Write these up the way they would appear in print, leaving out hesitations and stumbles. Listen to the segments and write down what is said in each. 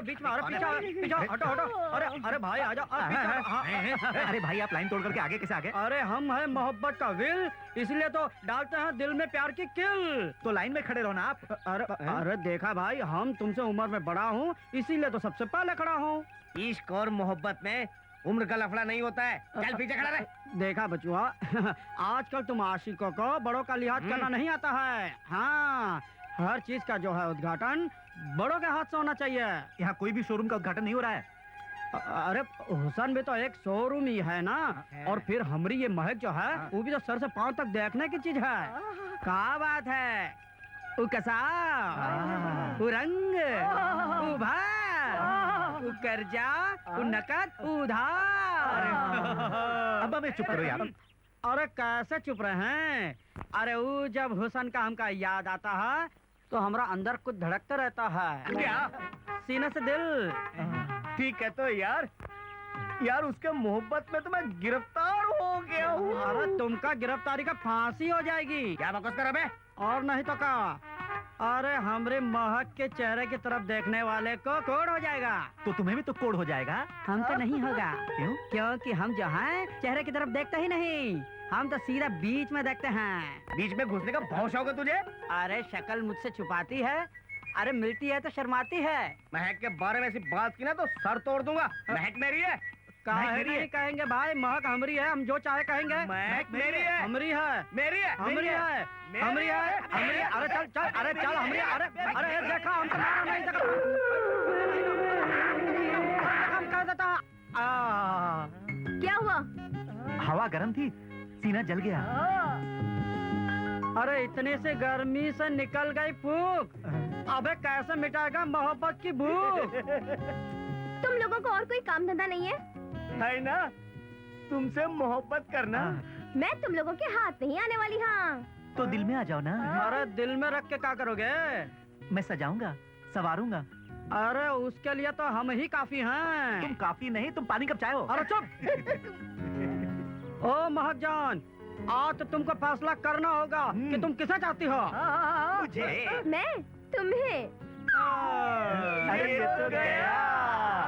बीच में, अरे पीछे पीछे हटो हटो, अरे अरे भाई आ जाओ। अरे भाई आप लाइन तोड़ करके आगे कैसे आगे? अरे हम हैं मोहब्बत का विल, इसलिए तो डालते हैं दिल में प्यार की किल। तो लाइन में खड़े रहो ना आप। अरे देखा भाई, हम तुमसे उम्र में बड़ा हूँ, इसीलिए तो सबसे पहले खड़ा हूँ। इश्क और मोहब्बत में उम्र का लफड़ा नहीं होता है। चल पीछे खड़ा रहे। देखा बचुआ, आजकल तुम आशिकों को बड़ों का लिहाज करना नहीं आता है। हाँ, हर चीज का जो है उद्घाटन बड़ों के हाथ से होना चाहिए। यहाँ कोई भी शोरूम का उद्घाटन नहीं हो रहा है। अरे हुसैन भी तो एक शोरूम ही है ना। और फिर हमारी ये महक जो है वो भी तो सर से पांव तक देखने की चीज है। क्या बात है, वो कसा, वो रंग, वो भार, वो कर्जा, वो नकद, वो उधार। अब हमें चुप करो यार। अरे कैसे चुप रहे हैं? अरे वो जब हुसैन का हमका याद आता है तो हमारा अंदर कुछ धड़कता रहता है। क्या? सीने से दिल। ठीक है तो यार उसके मोहब्बत में तो मैं गिरफ्तार हो गया हूँ। अरे तुमका गिरफ्तारी का फांसी हो जाएगी। क्या बकवास कर रहा है? और नहीं तो क्या, अरे हमरे महक के चेहरे की तरफ देखने वाले को कोड़ हो जाएगा। तो तुम्हें भी तो कोड़ हो जाएगा। हम तो नहीं होगा। क्यों? क्योंकि हम जो हैं चेहरे की तरफ देखते ही नहीं, हम तो सीधा बीच में देखते हैं। बीच में घुसने का बहुत शौक है तुझे? अरे शक्ल मुझसे छुपाती है, अरे मिलती है तो शर्माती है। महक के बारे में ऐसी बात की ना तो सर तोड़ दूंगा। महक मेरी है। काहे नहीं कहेंगे भाई, महक हमारी है, हम जो चाहे कहेंगे। महक मेरी है। हमारी है, मेरी है। हमारी है, हमारी है, हमारी। अरे चल चल, अरे चल हमारी। अरे अरे देखा, हम तो नहीं देखा, हम कह देता। क्या हुआ? हवा गर्म थी, सीना जल गया। अरे इतने से गर्मी से निकल गई फूक। अबे कैसे मिटाएगा मोहब्बत की भूख? तुम लोगों को और कोई काम धंधा नहीं है? है ना, तुमसे मोहब्बत करना। मैं तुम लोगों के हाथ नहीं आने वाली। हाँ तो दिल में आ जाओ ना। अरे दिल में रख के क्या करोगे? मैं सजाऊंगा, सवारूंगा। अरे उसके लिए तो हम ही काफी हैं। तुम काफी नहीं, तुम पानी कब चाहो। अरे चुप। ओ महक जान, आज तो तुमको फैसला करना होगा कि तुम किसे चाहती हो। मुझे? मैं तुम्हें। अरे तो गया।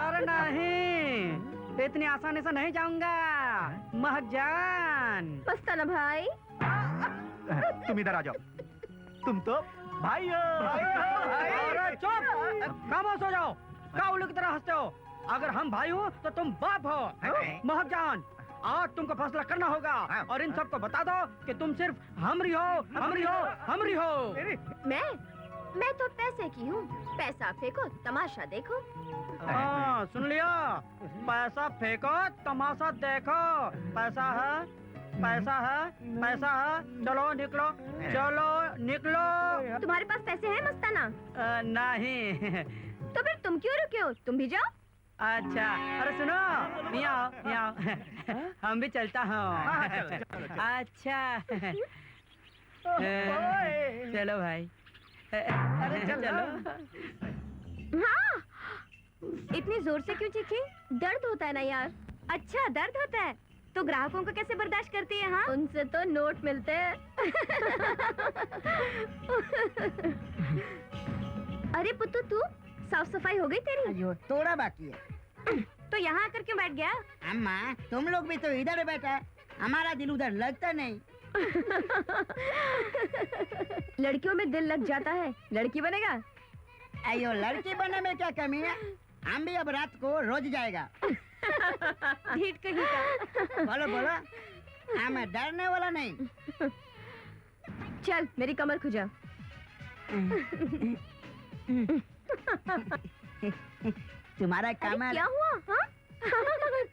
अरे नहीं, इतनी आसानी से नहीं जाऊंगा महक जान। मस्ताना भाई, तुम इधर आ जाओ। तुम तो भाई हो। अरे चुप, खामोश हो जाओ। क्या उल्लू की तरह हंसते हो? अगर हम भाई हो तो तुम बाप हो। महक जान, आज तुमको फैसला करना होगा और इन सबको बता दो कि तुम सिर्फ हमरी हो, हमरी हो, हमरी हो। मैं तो पैसे की हूँ। पैसा फेंको, तमाशा देखो। हाँ सुन लिया, पैसा फेंको तमाशा देखो। पैसा है, पैसा है, पैसा है। चलो निकलो, चलो निकलो। तुम्हारे पास पैसे हैं मस्ताना? नहीं। तो फिर तुम क्यों रुके हो? तुम भी जाओ। अच्छा, अरे सुनो, मियाँ हम भी चलता हूँ। अच्छा चलो भाई। अरे चलो। हाँ, इतनी जोर से क्यों चीखी? दर्द होता है ना यार। अच्छा, दर्द होता है तो ग्राहकों को कैसे बर्दाश्त करती है? हाँ, उनसे तो नोट मिलते हैं। अरे पुत्तू, तू साफ सफाई हो गई तेरी? अयो थोड़ा बाकी है। तो यहाँ आकर क्यों बैठ गया? अम्मा तुम लोग भी तो इधर बैठा, हमारा दिल उधर लगता नहीं। लड़कियों में दिल लग जाता है, लड़की बनेगा? अयो लड़की बनने में क्या कमी है, हम भी अब रात को रोज जाएगा। ढीठ कहीं का। बोलो बोलो, हम डरने वाला नहीं। चल मेरी कमर खुजा। तुम्हारा अरे कमर क्या हुआ? हाँ?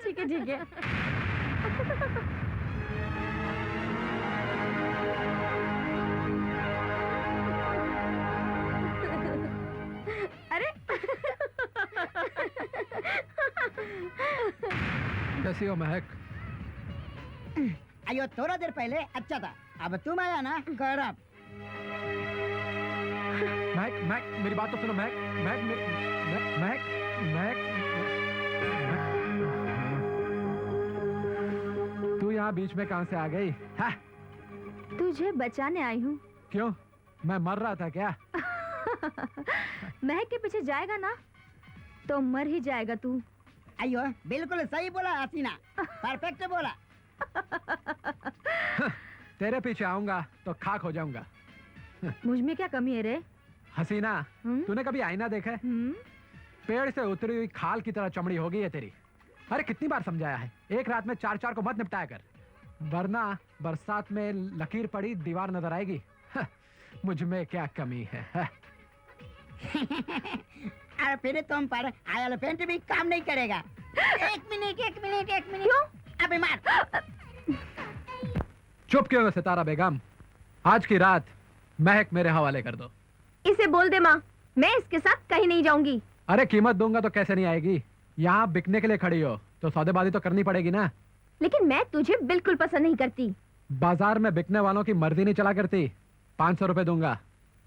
ठीक है ठीक है। अरे कैसी हो महक? अयो थोड़ा देर पहले अच्छा था, अब तुम आया ना खराब। महक महक मेरी बात तो सुनो महक महक महक महक महक तू यहाँ बीच में कहाँ से आ गई? हाँ? तुझे बचाने आई हूँ। क्यों, मैं मर रहा था क्या? महक के पीछे जाएगा ना तो मर ही जाएगा तू। अयो बिल्कुल सही बोला हसीना, परफेक्ट बोला। तेरे पीछे आऊंगा तो खाक हो जाऊंगा। मुझ में क्या कमी है रे? हसीना, हम्म? तूने कभी आईना देखा है? पेड़ से उतरी हुई खाल की तरह चमड़ी हो गई है तेरी। अरे कितनी बार समझाया है, एक रात में 4-4 को मत निपटाया कर, वरना बरसात में लकीर पड़ी दीवार नजर आएगी। मुझ में क्या कमी है? अरे फिर तुम पर आयल पेंट भी काम नहीं करेगा। एक मिनट क्यों? अबे मार। चुप क्यों हो सितारा बेगम? आज की रात महक मेरे हवाले कर दो। इसे बोल दे माँ, मैं इसके साथ कहीं नहीं जाऊंगी। अरे कीमत दूंगा तो कैसे नहीं आएगी? यहाँ बिकने के लिए खड़ी हो तो सौदेबाजी तो करनी पड़ेगी ना। लेकिन मैं तुझे बिल्कुल पसंद नहीं करती। बाजार में बिकने वालों की मर्जी नहीं चला करती। 500 रुपए दूंगा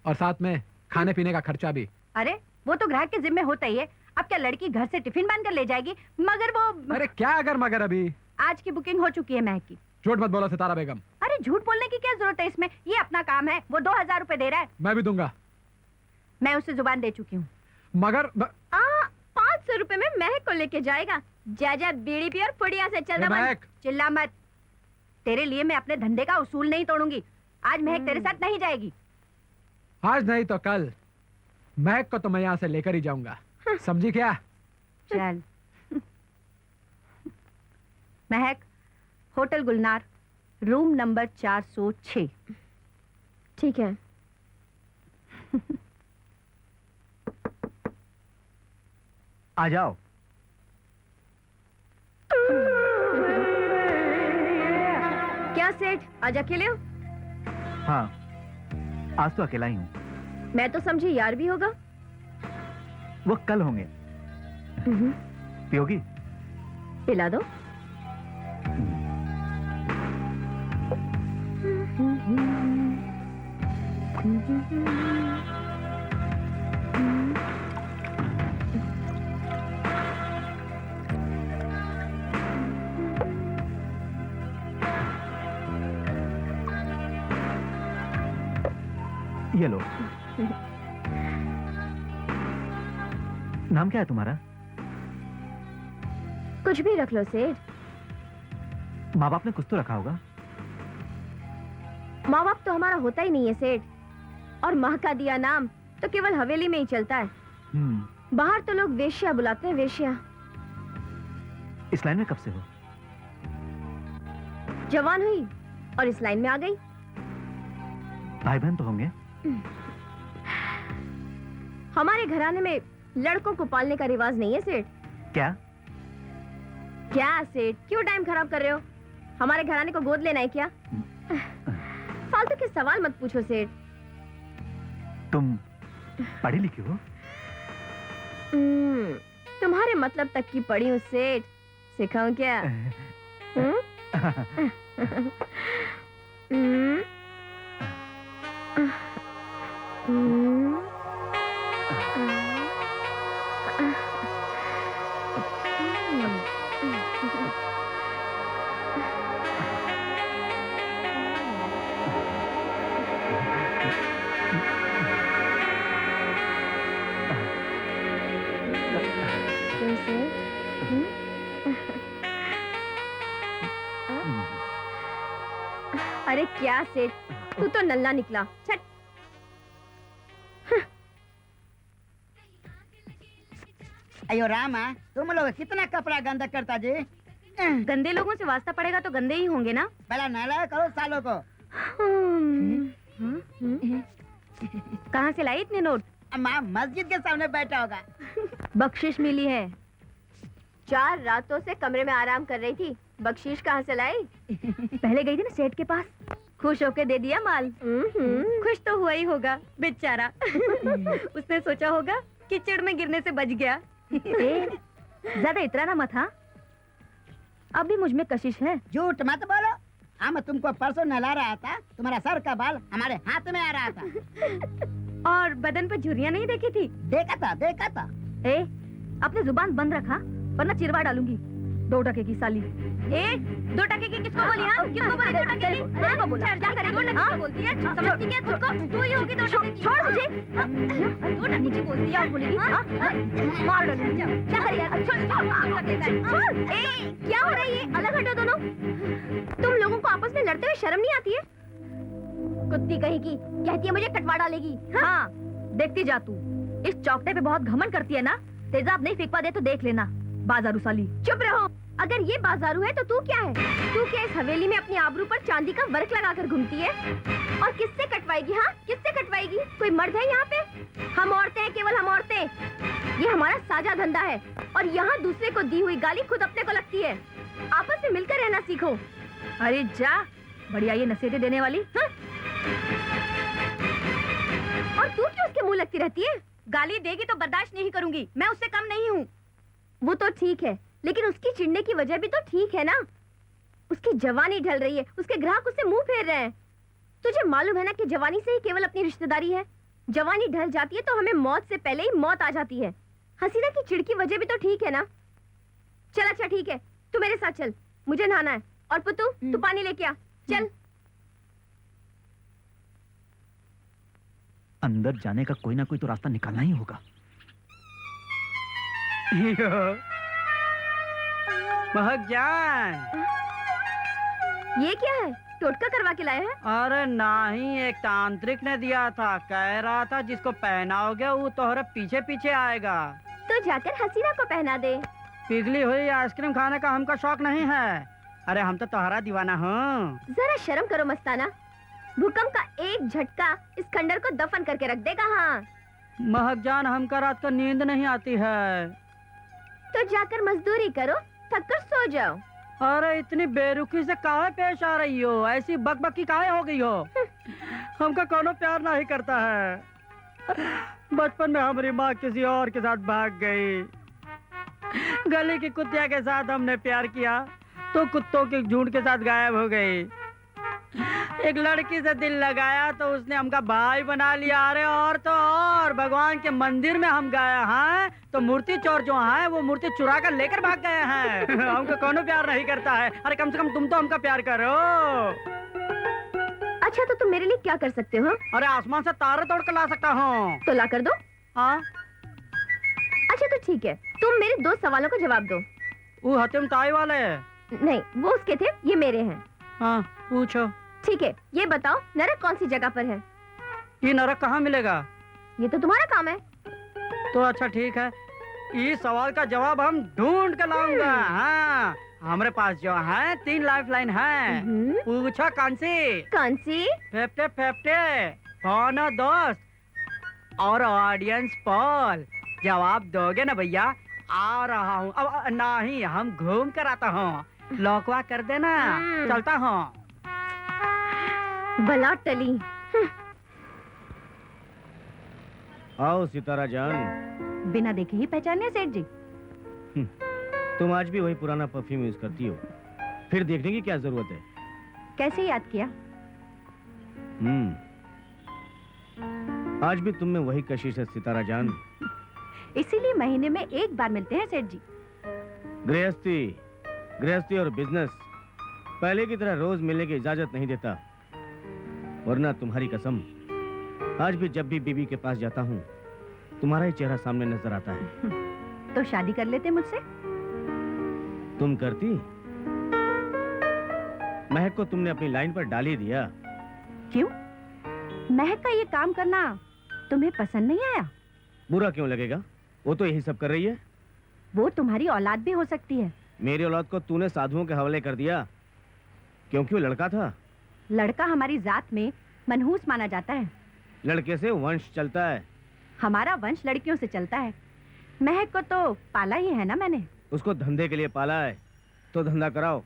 और साथ में खाने पीने का खर्चा भी। अरे वो तो ग्राहक के जिम्मे होता ही है। अब क्या लड़की घर से टिफिन बांध कर ले जाएगी? मगर वो अरे क्या अगर मगर, अभी आज की बुकिंग हो चुकी है महक की। झूठ मत बोलो सितारा बेगम। अरे झूठ बोलने की क्या जरूरत है इसमें? ये अपना काम है। वो 2000 रुपए दे रहा है। मैं भी दूंगा। मैं उसे जुबान दे चुकी हूँ। मगर 500 रुपए में महक को लेके जाएगा। जा बीड़ी पी और पुड़िया से चल रहा। महक। चिल्ला मत। तेरे लिए मैं अपने धंधे का उसूल नहीं तोड़ूंगी। आज महक तेरे साथ नहीं जाएगी। आज नहीं तो कल महक को तो मैं यहाँ से लेकर ही जाऊंगा, समझी क्या? चल। महक, होटल गुलनार, रूम नंबर 406। ठीक है। आ जाओ। क्या सेठ, आज अकेले हो? हाँ, आज तो अकेला ही हूँ। मैं तो समझी यार भी होगा। वो कल होंगे। पियोगी? पिला दो। ये लो। नाम क्या है तुम्हारा? कुछ भी रख लो सेठ। माँ बाप ने कुछ तो रखा होगा। माँ बाप तो हमारा होता ही नहीं है सेठ। और माँ का दिया नाम तो केवल हवेली में ही चलता है। बाहर तो लोग वेश्या बुलाते हैं, वेश्या। इस लाइन में कब से हो? जवान हुई और इस लाइन में आ गई। भाई बहन तो होंगे? हमारे घराने में लड़कों को पालने का रिवाज नहीं है सेठ। क्या? क्या सेठ, क्यों टाइम खराब कर रहे हो? हमारे घराने को गोद लेना है क्या? फालतू के सवाल मत पूछो सेठ। तुम पढ़ी लिखी हो? तुम्हारे मतलब तक की पढ़ी हूँ सेठ। सिखाऊं क्या? हम्म? अरे क्या सेठ, तू तो नल्ला निकला। छट। अयो रामा, तुम लोग कितना कपड़ा गंदा करता जी। गंदे लोगों से वास्ता पड़ेगा तो गंदे ही होंगे ना। पहला नाला करो सालों को। कहाँ से लाई इतने नोट? माँ मस्जिद के सामने बैठा होगा। बख्शिश मिली है। 4 रातों से कमरे में आराम कर रही थी, बख्शीश कहाँ से लाई? पहले गई थी ना सेठ के पास, खुश होके दे दिया माल। खुश तो हुआ ही होगा बेचारा। उसने सोचा होगा कीचड़ में गिरने से बच गया। ज्यादा इतराना मत। हाँ, अब भी मुझ में कशिश है। झूठ मत बोलो। हम तुमको परसों नहला रहा था, तुम्हारा सर का बाल हमारे हाथ में आ रहा था। और बदन पर झुर्रियां नहीं देखी थी? देखा था, देखा था। ए, अपने जुबान बंद रखा वरना चिरवा डालूंगी। 2 टके की साली। ए, 2 टके की किसको बोली? हाँ, किसको बोली 2 टके की? किसको बोला? क्या करेगी? 2 टके की बोलती है। समझती क्या तुझको? तू ही होगी 2 टके की। छोड़ मुझे। 2 टके की बोलती है और बोलेगी मार डालूंगी। क्या करेगी? छोड़। ए, क्या हो रहा है ये? अलग हटो दोनों। तुम लोगों को आपस में लड़ते हुए शर्म नहीं आती है? कुत्ती कहीं की कहती है मुझे कटवा डालेगी। हाँ, देखती जा तू। इस चौकटे पे बहुत घमंड करती है ना। तेजाब नहीं फेंकवा दे तो देख लेना, बाजारू साली। चुप रहो। अगर ये बाजारू है तो तू क्या है? तू क्या इस हवेली में अपनी आबरू पर चांदी का वर्क लगाकर घूमती है? और किससे कटवाएगी? हाँ, किससे कटवाएगी? कोई मर्द है यहाँ पे? हम औरतें हैं, केवल हम औरतें। ये हमारा साझा धंधा है और यहाँ दूसरे को दी हुई गाली खुद अपने को लगती है। आपस में मिलकर रहना सीखो। अरे जा, बढ़िया ये नसीहतें देने वाली। हाँ? और तू क्यों उसके मुंह लगती रहती है? गाली देगी तो बर्दाश्त नहीं करूंगी, मैं उससे कम नहीं हूँ। वो तो ठीक है, लेकिन उसकी चिढ़ने की वजह भी तो ठीक है ना। उसकी जवानी ढल रही है, उसके ग्राहक उससे मुंह फेर रहे हैं। तुझे मालूम है ना कि जवानी से ही केवल अपनी रिश्तेदारी है। जवानी ढल जाती है तो हमें मौत से पहले ही मौत आ जाती है। हसीना की चिढ़ की वजह भी तो ठीक है ना। चल अच्छा ठीक है, तू मेरे साथ चल, मुझे नहाना है। और पुत्तू, तू पानी लेके आ। चल। अंदर जाने का कोई ना कोई तो रास्ता निकालना ही होगा। महक जान, ये क्या है? टोटका करवा के लाए हैं? अरे नहीं, एक तांत्रिक ने दिया था। कह रहा था जिसको पहनाओगे वो तोहरे पीछे पीछे आएगा। तो जाकर हसीना को पहना दे। पिघली हुई आइसक्रीम खाने का हमको शौक नहीं है। अरे हम तो तोहरा दीवाना हूँ। जरा शर्म करो मस्ताना। भूकंप का एक झटका इस खंडर को दफन करके रख देगा। हाँ, महक जान, हमको रात को नींद नहीं आती है। तो जाकर मजदूरी करो, थक कर सो जाओ। अरे इतनी बेरुखी से काहे पेश आ रही हो? ऐसी बकबकी काहे हो गई हो? हमका कोनो प्यार नहीं करता है। बचपन में हमारी माँ किसी और के साथ भाग गई। गली की कुत्तिया के साथ हमने प्यार किया तो कुत्तों के झुंड के साथ गायब हो गई। एक लड़की से दिल लगाया तो उसने हमका भाई बना लिया। अरे और तो और भगवान के मंदिर में हम गए हैं तो मूर्ति चोर जो है वो मूर्ति चुरा कर लेकर भाग गए हैं। हमको कोनो प्यार नहीं करता है। अरे कम से कम तुम तो हमका प्यार करो। अच्छा, तो तुम मेरे लिए क्या कर सकते हो? अरे आसमान से तारे तोड़ कर ला सकता हूँ। तो ला कर दो। हाँ, अच्छा तो ठीक है, तुम मेरे 2 सवालों का जवाब दो। वो हतिम ताई वाले? नहीं, वो उसके थे, ये मेरे हैं। हाँ, पूछो। ठीक है, ये बताओ नरक कौन सी जगह पर है? ये नरक कहाँ मिलेगा? ये तो तुम्हारा काम है। तो अच्छा ठीक है, इस सवाल का जवाब हम ढूंढ कर लाऊंगा। हाँ, हमारे पास जो है 3 लाइफलाइन है। पूछो कौन सी? कौन सी? 50-50 फोन दोस्त और ऑडियंस पोल। जवाब दोगे ना भैया? आ रहा हूँ। अब नहीं, हम घूम कर आता हूँ। लौकवा कर देना, चलता हूँ। भला टली। आओ सितारा जान। बिना देखे ही पहचाने सेठ जी? तुम आज भी वही पुराना परफ्यूम यूज करती हो, फिर देखने की क्या जरूरत है? कैसे याद किया? आज भी तुम में वही कशिश है सितारा जान। इसीलिए महीने में 1 बार मिलते हैं सेठ जी। गृहस्थी और बिजनेस पहले की तरह रोज मिलने की इजाजत नहीं देता। वरना तुम्हारी कसम, आज भी जब भी बीबी के पास जाता हूँ तुम्हारा ही चेहरा सामने नजर आता है। तो शादी कर लेते मुझसे? तुम करती? महक को तुमने अपनी लाइन पर डाल ही दिया। क्यों? महक का ये काम करना तुम्हें पसंद नहीं आया? बुरा क्यों लगेगा? वो तो यही सब कर रही है। वो तुम्हारी औलाद भी हो सकती है। मेरी औलाद को तूने साधुओं के हवाले कर दिया क्योंकि वो लड़का था। लड़का हमारी जात में मनहूस माना जाता है। लड़के से वंश चलता है। हमारा वंश लड़कियों से चलता है। महक को तो पाला ही है ना मैंने। उसको धंधे के लिए पाला है तो धंधा कराओ।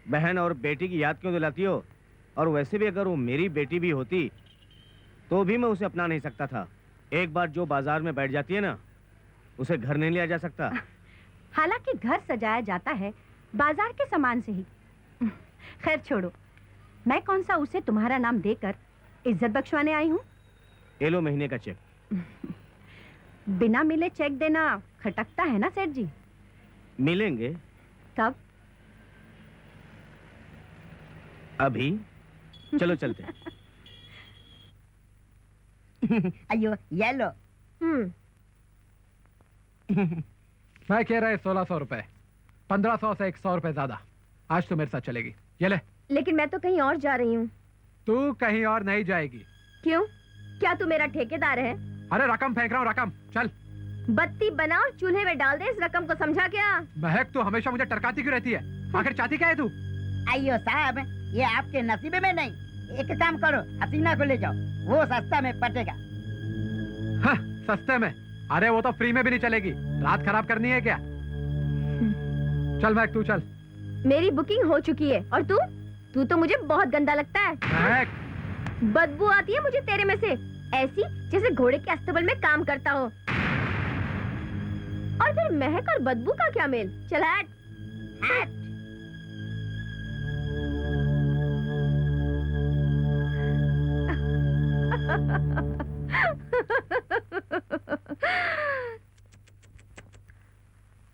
बहन और बेटी की याद क्यों दिलाती हो? और वैसे भी अगर वो मेरी बेटी भी होती तो भी मैं उसे अपना नहीं सकता था। एक बार जो बाजार में बैठ जाती है ना, उसे घर नहीं लिया जा सकता। हालांकि घर सजाया जाता है बाजार के सामान से ही। खैर छोड़ो, मैं कौन सा उसे तुम्हारा नाम देकर इज्जत बख्शवाने आई हूँ। ये लो महीने का चेक। बिना मिले चेक देना खटकता है ना सेठ जी। मिलेंगे कब? अभी। चलो चलते हैं। अयो ये लो। मैं कह रहा है 1600 रुपए, 1500 से 100 रुपए ज्यादा। आज तो मेरे साथ चलेगी, ये ले। लेकिन मैं तो कहीं और जा रही हूँ। तू कहीं और नहीं जाएगी। क्यों? क्या तू मेरा ठेकेदार है? अरे रकम फेंक रहा हूँ, रकम। चल। बत्ती बना और चूल्हे में डाल दे इस रकम को, समझा क्या? महक तू हमेशा मुझे टरकाती क्यों रहती है? आखिर चाहती क्या है तू? अयो साहब, ये आपके नसीबे में नहीं। एक काम करो, हसीना को ले जाओ, वो सस्ता में पटेगा। हाँ, सस्ते में? अरे वो तो फ्री में भी नहीं चलेगी। रात खराब करनी है क्या? चल महक, तू चल। मेरी बुकिंग हो चुकी है। और तू तो मुझे बहुत गंदा लगता है। महक, बदबू आती है मुझे तेरे में से, ऐसी जैसे घोड़े के अस्तबल में काम करता हो। और फिर महक और बदबू का क्या मेल? चल हट। हट।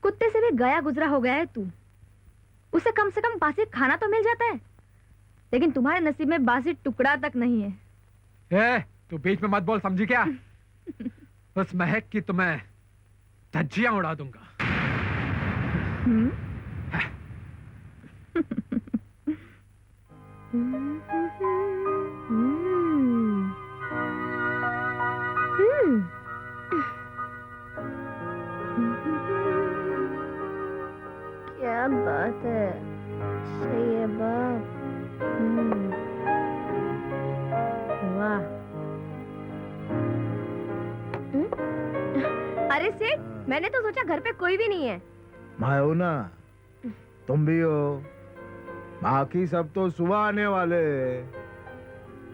कुत्ते से भी गया गुजरा हो गया है तू। उसे कम से कम बासी खाना तो मिल जाता है, लेकिन तुम्हारे नसीब में बासी टुकड़ा तक नहीं है। ए, तू बीच में मत बोल, समझी क्या? उस महक की तुम्हें धज्जियां उड़ा दूंगा। क्या बात है, सही है बाप। वाह। अरे सेठ, मैंने तो सोचा घर पे कोई भी नहीं है। मैं हूं ना, तुम भी हो, बाकी सब तो सुबह आने वाले।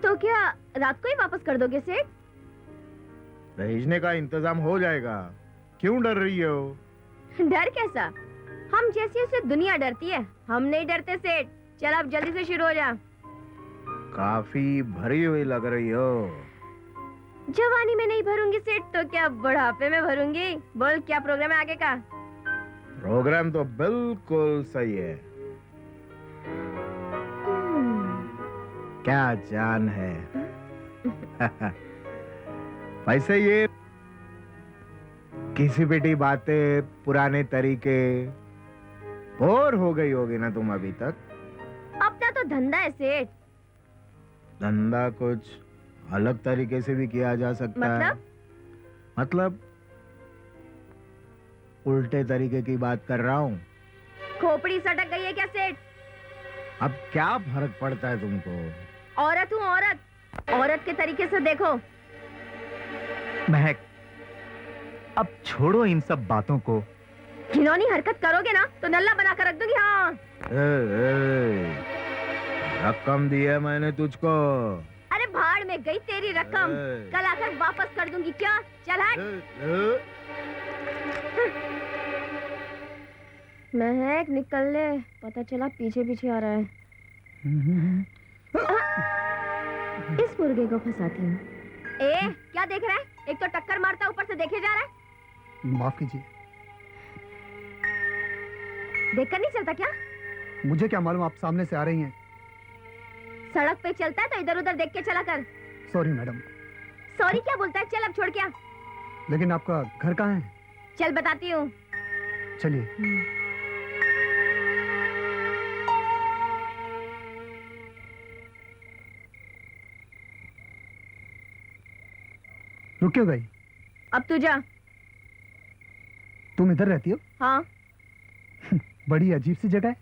तो क्या रात को ही वापस कर दोगे सेठ? भेजने का इंतजाम हो जाएगा, क्यों डर रही हो? डर कैसा? हम जैसी उसे दुनिया डरती है, हम नहीं डरते सेठ। चल अब जल्दी से शुरू हो जा। काफी भरी हुई लग रही हो। जवानी में नहीं भरूंगी सेठ तो क्या बुढ़ापे में भरूंगी? बोल क्या प्रोग्राम है आगे का? प्रोग्राम तो बिल्कुल सही है। क्या जान है। वैसे ये किसी पिटी बातें, पुराने तरीके, बोर हो गई होगी ना तुम अभी तक? अपना तो धंधा है सेठ। धंधा कुछ अलग तरीके से भी किया जा सकता है। मतलब उल्टे तरीके की बात कर रहा हूँ। खोपड़ी सटक गई है क्या सेठ? अब क्या फर्क पड़ता है तुमको? औरत हूँ औरत, औरत के तरीके से देखो। महक, अब छोड़ो इन सब बातों को। घिनौनी हरकत करोगे ना तो नल्ला बना कर रख दूंगी। हाँ। रकम दी है मैंने तुझको। अरे भाड़ में गई तेरी रकम, कल आकर वापस कर दूंगी। क्या? चल हट। महक निकल ले, पता चला पीछे पीछे आ रहा है। इस मुर्गे को फंसाती हूँ। ए, क्या देख रहा है? एक तो टक्कर मारता ऊपर से देखे जा रहा है। माफ कीजिए। देखकर नहीं चलता क्या? मुझे क्या मालूम आप सामने से आ रही हैं। सड़क पे चलता है तो इधर उधर देख के चला कर। Sorry madam. सॉरी क्या बोलता है? चल अब छोड़ क्या। लेकिन आपका घर कहाँ है? चल बताती हूँ। चलिए। रुक क्यों गई? अब तू जा। तुम इधर रहती हो? हाँ। बड़ी अजीब सी जगह है।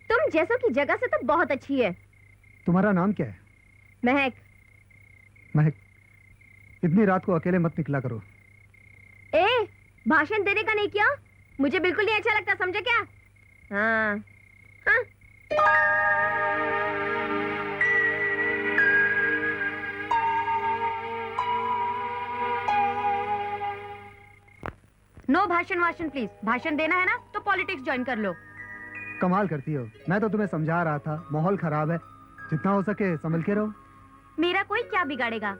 तुम जैसों की जगह से तो बहुत अच्छी है। तुम्हारा नाम क्या है? महक। महक, इतनी रात को अकेले मत निकला करो। ए, भाषण देने का नहीं किया? मुझे बिल्कुल नहीं अच्छा लगता, समझे क्या? हाँ हाँ। नो भाषण वाषण प्लीज। भाषण देना है ना तो पॉलिटिक्स ज्वाइन कर लो। कमाल करती हो। मैं तो तुम्हें समझा रहा था, माहौल खराब है, जितना हो सके संभल के रहो। मेरा कोई क्या बिगाड़ेगा?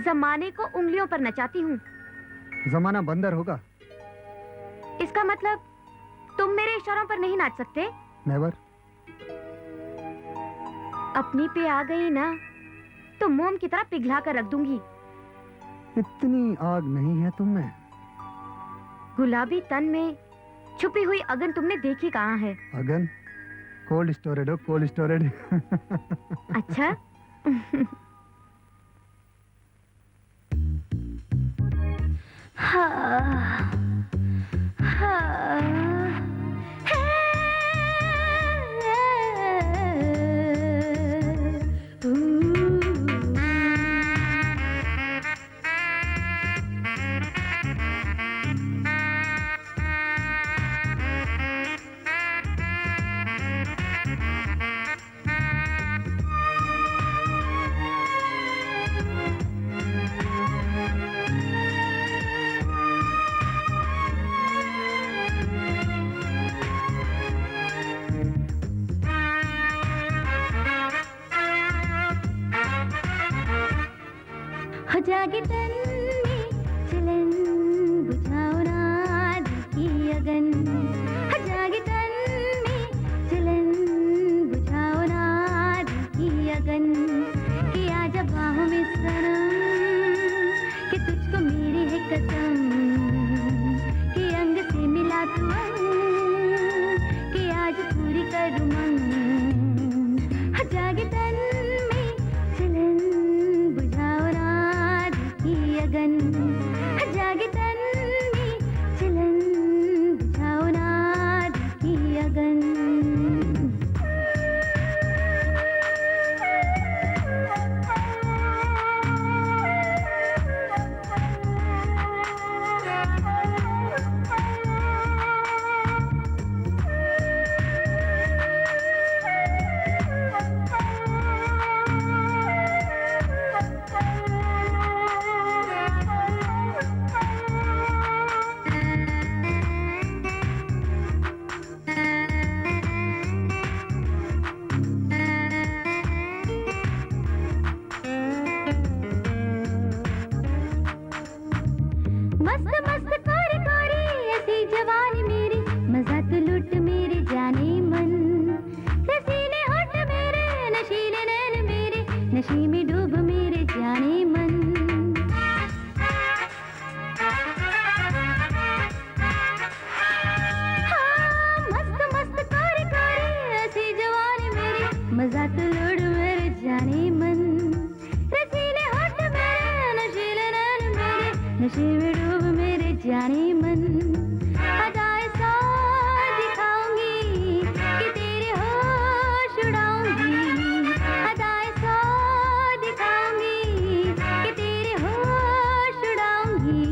जमाने को उंगलियों पर नचाती हूँ। जमाना बंदर होगा। इसका मतलब तुम मेरे इशारों पर नहीं नाच सकते? नेवर। अपनी पे आ गई ना तो मोम की तरह पिघला कर रख दूंगी। इतनी आग नहीं है तुम में। गुलाबी तन में छुपी हुई अगन तुमने देखी कहाँ है? अगन? कोल्ड स्टोरेज हो, कोल्ड स्टोरेज। अच्छा। हाँ, हाँ, हो जागे तन में चलन बुझाओ ना दिल की अगन। हो जागे तन में चलन बुझाओ ना दिल की अगन। कि आजा बाहों में सनम, कि तुझको मेरी है कसम, कि अंग से मिला तू अंग, कि आज पूरी करूँ मंग। हो जागे तन में चलन बुझाओ ना अगन। जागे तन में चलन बुझाओ ना की अगन। मस्त मस्त कोरे कोरे ऐसी जवानी मेरी, मजा तो लुट मेरे जाने मन। रसीले होठ मेरे, नशीले नैन मेरे, नशे में डूब मेरे जाने मन। हाँ, मस्त मस्त कोरे कोरे ऐसी जवानी मेरी, मजा तो लुट मेरे जाने मन। रसीले होठ मेरे, नशीले नैन मेरे, नशे में डूब मेरे जाने मन। अदाएं सौ दिखाऊंगी कि तेरे होश उड़ाऊंगी। अदाएं सौ दिखाऊंगी कि तेरे होश उड़ाऊंगी।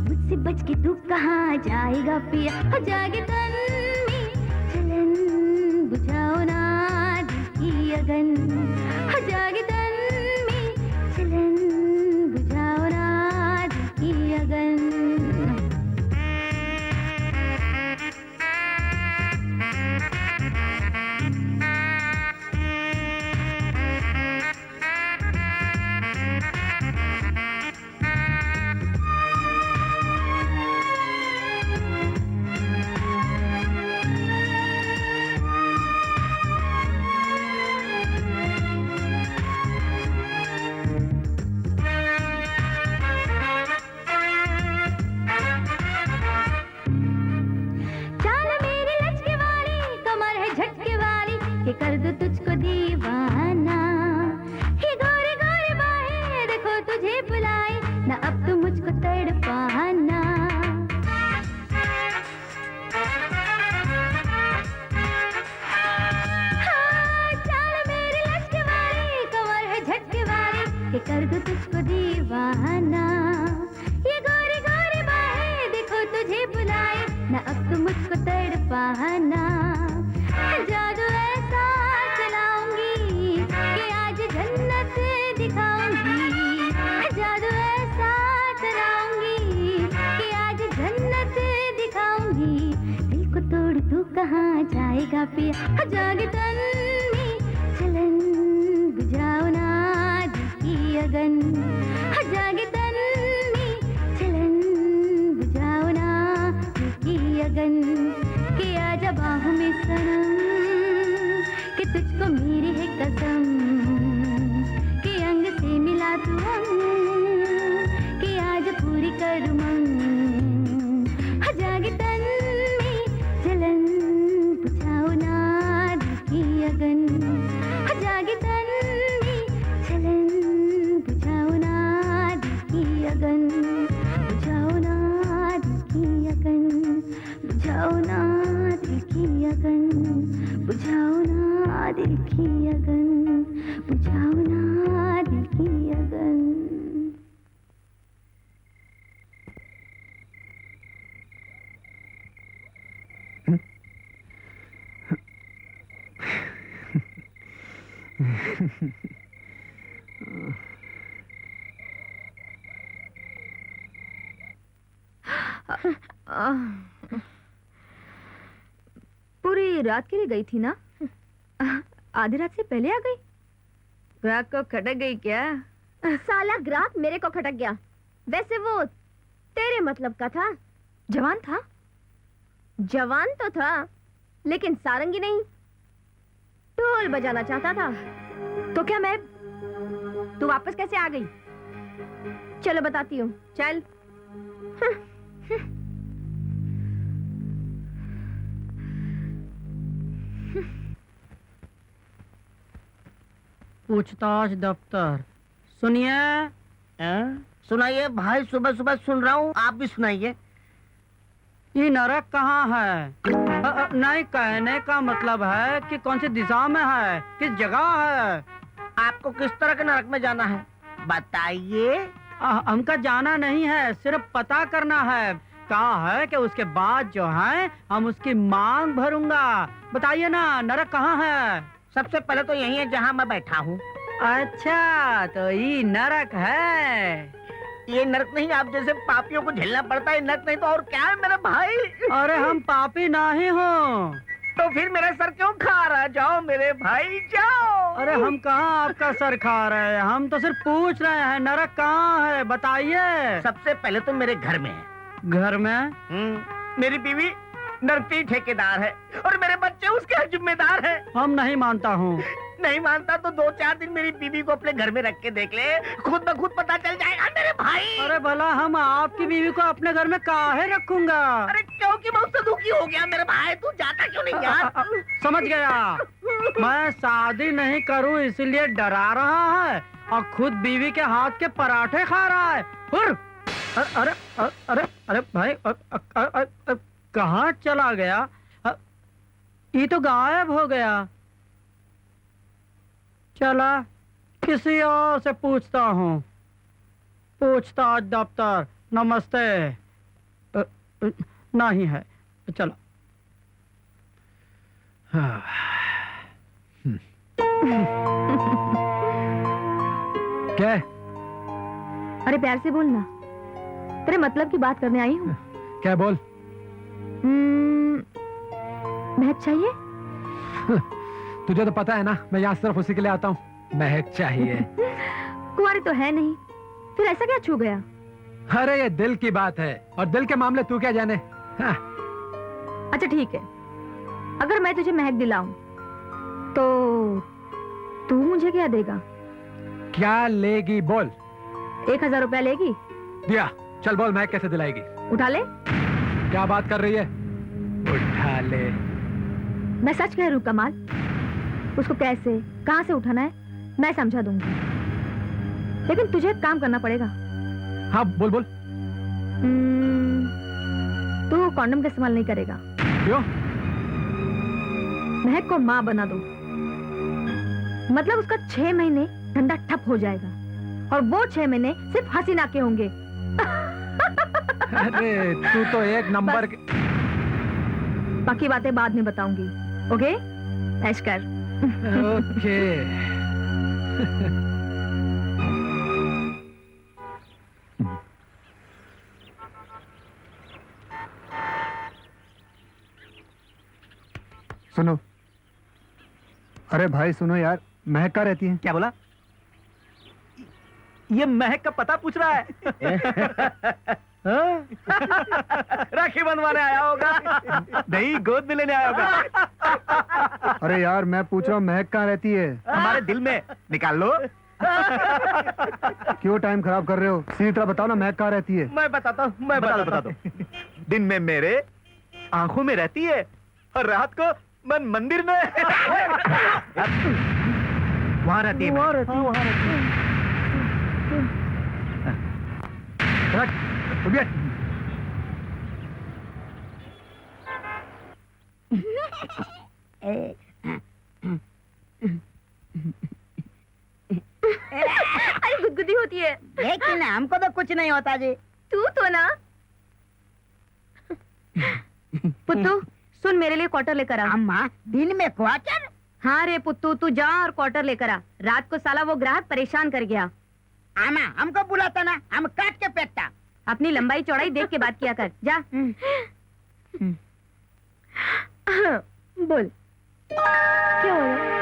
मुझसे बच के तू कहाँ जाएगा पिया? हो जागे तन में चलन बुझाओ ना दिल की अगन। हो जागे तन में चलन बुझाओ ना दिल की अगन। के कर दूं तुझको दीवाना। ये गोरी गोरी बाहें देखो तुझे बुलाए, ना अब तुम मुझको तड़पाना। जादू ऐसा चलाऊंगी कि आज जन्नत दिखाऊंगी। जादू ऐसा चलाऊंगी कि आज जन्नत दिखाऊंगी। दिल को तोड़ तू कहाँ जाएगा पिया, जागे तन में चलन बुझाओ ना दिल की अगन। जागे तन में चलन बुझाओ ना दिल की अगन। कि आजा बाहों में सनम, कि तुझको मेरी है कसम, कि अंग से मिला तू अंग, कि आज पूरी कर मंग। जागे तन में जलन बुझाओ ना दिल की अगन। जागे तन में जलन बुझाओ ना दिल की अगन। बुझाओ ना दिल की अगन, बुझाओ ना दिल की अगन, बुझाओ ना दिल की अगन, बुझाओ ना दिल की अगन। पूरी रात के लिए गई थी ना? आधी रात से पहले आ गई? ग्राहक को खटक गई क्या? साला ग्राहक मेरे को खटक गया। वैसे वो तेरे मतलब का था। जवान था? जवान तो था, लेकिन सारंगी नहीं। ढोल बजाना चाहता था। तो क्या मैं? तू वापस कैसे आ गई? चलो बताती हूँ, चल। पूछताछ दफ्तर। सुनिए। सुनाइए भाई, सुबह सुबह सुन रहा हूँ, आप भी सुनाइए। ये नरक कहाँ है? नहीं, कहने का मतलब है कि कौन सी दिशा में है, किस जगह है? आपको किस तरह के नरक में जाना है बताइए। हमका जाना नहीं है, सिर्फ पता करना है। कहा है कि उसके बाद जो है हम उसकी मांग भरूंगा। बताइए ना, नरक कहाँ है? सबसे पहले तो यही है जहाँ मैं बैठा हूँ। अच्छा, तो ये नरक है। ये नरक नहीं, आप जैसे पापियों को झेलना पड़ता है नरक नहीं तो और क्या है मेरे भाई। अरे हम पापी नहीं हो। तो फिर मेरा सर क्यों खा रहा? जाओ मेरे भाई जाओ। अरे हम कहाँ आपका सर खा रहे हैं, हम तो सिर्फ पूछ रहे हैं नरक कहाँ है, बताइए। सबसे पहले तो मेरे घर में है। घर में? मेरी बीवी नरकी ठेकेदार है और मेरे बच्चे उसके जिम्मेदार हैं। हम नहीं मानता हूँ। नहीं मानता तो 2-4 दिन मेरी बीवी को अपने घर में रख के देख ले, खुद ब खुद पता चल जाएगा मेरे भाई। अरे भला हम आपकी बीवी को अपने घर में काहे रखूंगा? अरे क्योंकि मैं उससे दुखी हो गया मेरे भाई। तू जाता क्यों नहीं यार? समझ गया। मैं शादी नहीं करूँ इसलिए डरा रहा है और खुद बीवी के हाथ के पराठे खा रहा है। अरे अरे अरे भाई, कहाँ चला गया? ये तो गायब हो गया। चला, किसी और से पूछता हूँ। पूछताछ दफ्तर। नमस्ते। नहीं है, चलो। क्या है? अरे प्यार से बोलना, तेरे मतलब की बात करने आई हूँ। क्या बोल? महक चाहिए? तुझे तो पता है ना, मैं यहाँ सिर्फ उसी के लिए आता हूँ। महक चाहिए। कुंवारी तो है नहीं, फिर ऐसा क्या छू गया? अरे ये दिल की बात है और दिल के मामले तू क्या जाने। हाँ। अच्छा ठीक है, अगर मैं तुझे महक दिलाऊं तो तू मुझे क्या देगा? क्या लेगी बोल? 1000 रुपया लेगी? दिया। चल बोल, महक कैसे दिलाएगी? उठा ले। क्या बात कर रही है? उठा ले। मैं सच कह रही हूँ कमाल, उसको कैसे कहाँ से उठाना है मैं समझा दूंगी, लेकिन तुझे एक काम करना पड़ेगा। हाँ बोल बोल। तू कॉन्डम का इस्तेमाल नहीं करेगा। क्यों? महक को माँ बना दो, मतलब उसका 6 महीने धंधा ठप हो जाएगा और वो 6 महीने सिर्फ हसीना के होंगे। अरे तू तो एक नंबर बाकी बातें बाद में बताऊंगी। ओके, ऐश कर। ओके। सुनो, अरे भाई सुनो यार, महक कहाँ रहती है? क्या बोला? ये महक का पता पूछ रहा है। राखी बंधवाने आया होगा। नहीं, गोद में लेने आया होगा। अरे यार मैं पूछ रहा हूँ महक कहाँ रहती है? हमारे दिल में। निकाल लो। क्यों टाइम खराब कर रहे हो? सीधी तरह बताओ ना, महक कहाँ रहती है? मैं बताता हूँ, मैं बता बताता दो। हूँ। दिन में मेरे आंखों में रहती है और रात को मन मंदिर में। वहाँ रहती है। वहाँ रहती है, वहाँ रहती है। रख, उठ बैठ। अरे गुदगुदी होती है। लेकिन हमको तो कुछ नहीं होता जी। तू तो ना। पुत्तू सुन, मेरे लिए क्वार्टर लेकर आ। अम्मा, दिन में क्वार्टर? हाँ रे पुत्तू, तू जा और क्वार्टर लेकर आ। रात को साला वो ग्राहक परेशान कर गया। आमा, हमको बुलाता ना, हम काट के फेंकता। अपनी लंबाई चौड़ाई देख के बात किया कर। जा। बोल, क्या हो रहा?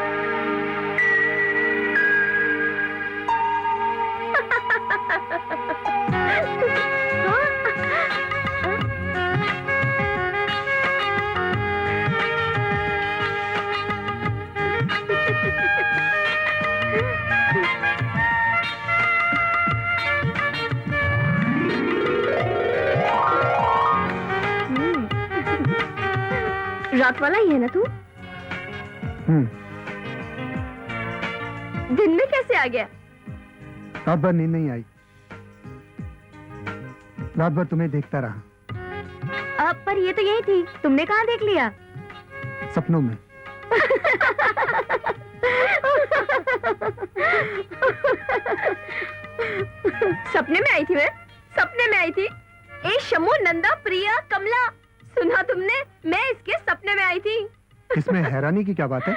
रात वाला ही है ना तू? दिन में कैसे आ गया? रात भर नींद नहीं आई, रात भर तुम्हें देखता रहा। अब पर ये तो यही थी, तुमने कहाँ देख लिया? सपनों में। सपने में आई थी मैं? सपने में आई थी? ए शमू, नंदा, प्रिया, कमला, सुना तुमने? मैं इसके सपने में आई थी। इसमें हैरानी की क्या बात है?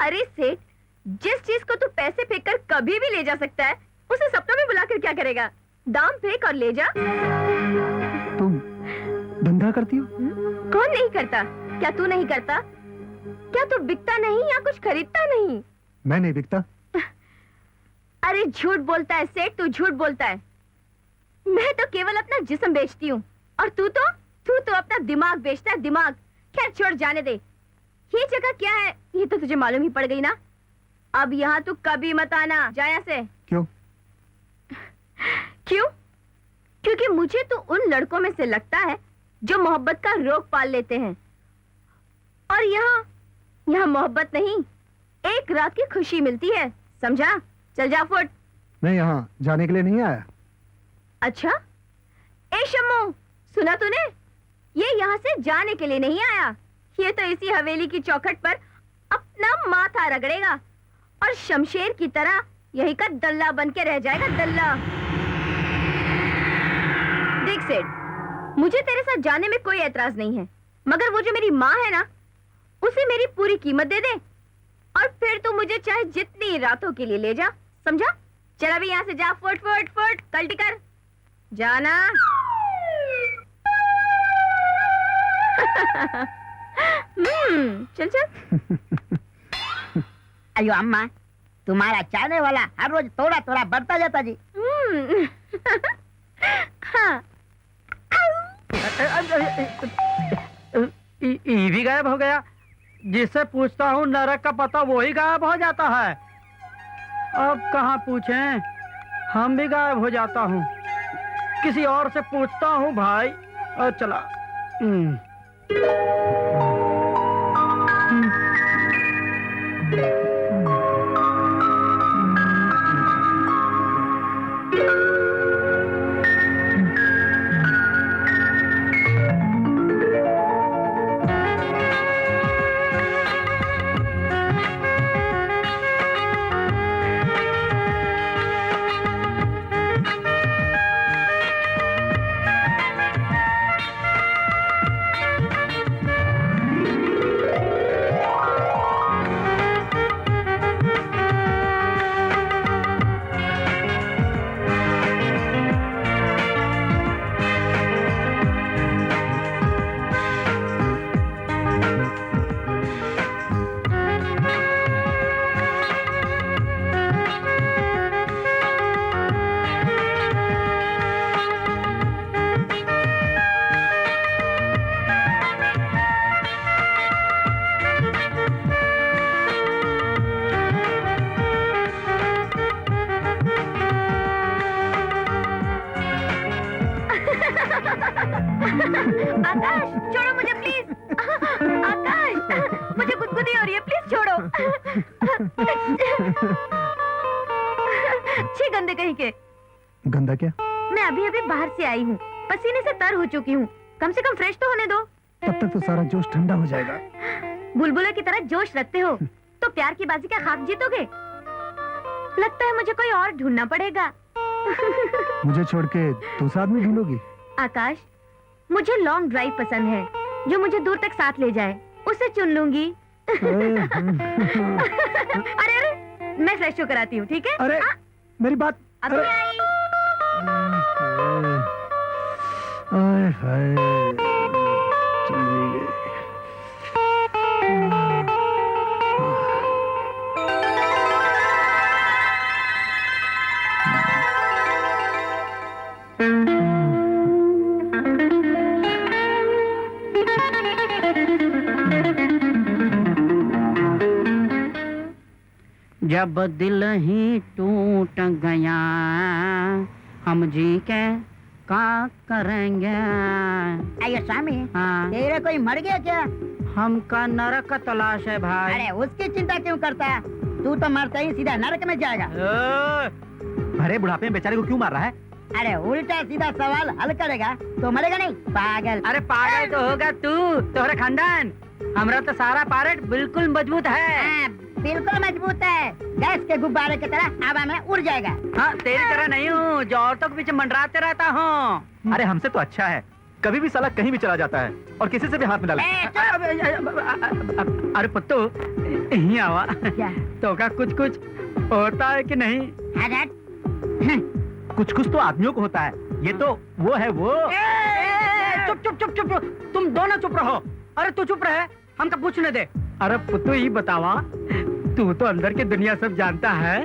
अरे सेठ, जिस चीज को तू पैसे फेंक कर कभी भी ले जा सकता है, उसे सपनों में बुलाकर क्या करेगा? दाम फेंक और ले जा। तुम धंधा करती हो? कौन नहीं करता? क्या तू नहीं करता? क्या तू बिकता नहीं या कुछ खरीदता नहीं? मैं नहीं बिकता। अरे झूठ बोलता है सेठ, तू झूठ बोलता है। मैं तो केवल अपना जिस्म बेचती हूँ, और तू तो अपना दिमाग बेचता है, दिमाग। खैर छोड़, जाने दे। ये जगह क्या है ये तो तुझे मालूम ही पड़ गई ना। अब यहाँ तू कभी मत आना, जा यहाँ से। क्यों? क्यों? क्योंकि मुझे तो उन लड़कों में से लगता है जो मोहब्बत का रोग पाल लेते हैं, और यहाँ मोहब्बत नहीं, एक रात की खुशी मिलती है, समझा? चल जा, फुट। मैं यहाँ जाने के लिए नहीं आया। अच्छा, ए शम्मू, सुना तूने? ये यहाँ से जाने के लिए नहीं आया। ये तो इसी हवेली की चौखट पर अपना माथा रगड़ेगा और शमशेर की तरह यही का दल्ला बन के रह जाएगा, दल्ला। देख सेठ, मुझे तेरे साथ जाने में कोई एतराज नहीं है, मगर वो जो मेरी माँ है ना, उसे मेरी पूरी कीमत दे दे, और फिर तू मुझे चाहे जितनी रातों के लिए ले जा, समझा? चल अभी यहाँ से जा, फुट फुट फुट, कल्टी कर, जाना। चल चल। अयो अम्मा, तुम्हारा चाहने वाला हर रोज थोड़ा थोड़ा बढ़ता जाता जी। हाँ। ये भी गायब हो गया। जिससे पूछता हूँ नरक का पता, वही गायब हो जाता है। अब कहाँ पूछें, हम भी गायब हो जाता हूँ। किसी और से पूछता हूँ भाई। और चला। आकाश छोड़ो मुझे प्लीज। आकाश मुझे गुदगुदी हो रही है, प्लीज छोड़ो। छी गंदे कहीं के। गंदा क्या? मैं अभी अभी बाहर से आई हूँ, पसीने से तर हो चुकी हूँ, कम से कम फ्रेश तो होने दो। तब तक तो सारा जोश ठंडा हो जाएगा। बुलबुले की तरह जोश रखते हो तो प्यार की बाजी का खाक जीतोगे? लगता है मुझे कोई और ढूंढना पड़ेगा। मुझे छोड़ के दूसरा आदमी ढूंढोगी? आकाश, मुझे लॉन्ग ड्राइव पसंद है, जो मुझे दूर तक साथ ले जाए, उसे चुन लूंगी। अरे अरे, मैं फ्रेश होकर आती हूँ, ठीक है? अरे मेरी बात। अभी अरे आई। आय हाय, चली गई। जब दिल ही टूट गया हम जी के का करेंगे। अरे स्वामी, हाँ, तेरे कोई मर गया क्या? हमका नरक का तलाश है भाई। अरे उसकी चिंता क्यों करता है? तू तो मरते ही सीधा नरक में जाएगा। भरे बुढ़ापे में बेचारे को क्यों मार रहा है? अरे उल्टा सीधा सवाल हल करेगा तो मरेगा नहीं, पागल। अरे पागल तो होगा तू, तोहरा खानदान। हमरा तो सारा पारेट बिल्कुल मजबूत है। हाँ, बिल्कुल मजबूत है, गैस के गुब्बारे की तरह हवा में उड़ जाएगा। हाँ, तेरी तरह नहीं हूँ जो औरतों के पीछे मंडराते रहता हूँ। अरे हमसे तो अच्छा है, कभी भी साला कहीं भी चला जाता है और किसी से भी हाथ में डाले। अरे पुत्तू, यहीं आवा। क्या? तो का कुछ कुछ होता है कि नहीं? कुछ कुछ तो आदमियों को होता है, ये तो वो है वो। चुप चुप चुप चुप, तुम दोनों चुप रहो। अरे तू चुप रहे, हमको पूछने दे। अरे पुत्तू ही बतावा, तू तो अंदर की दुनिया सब जानता है,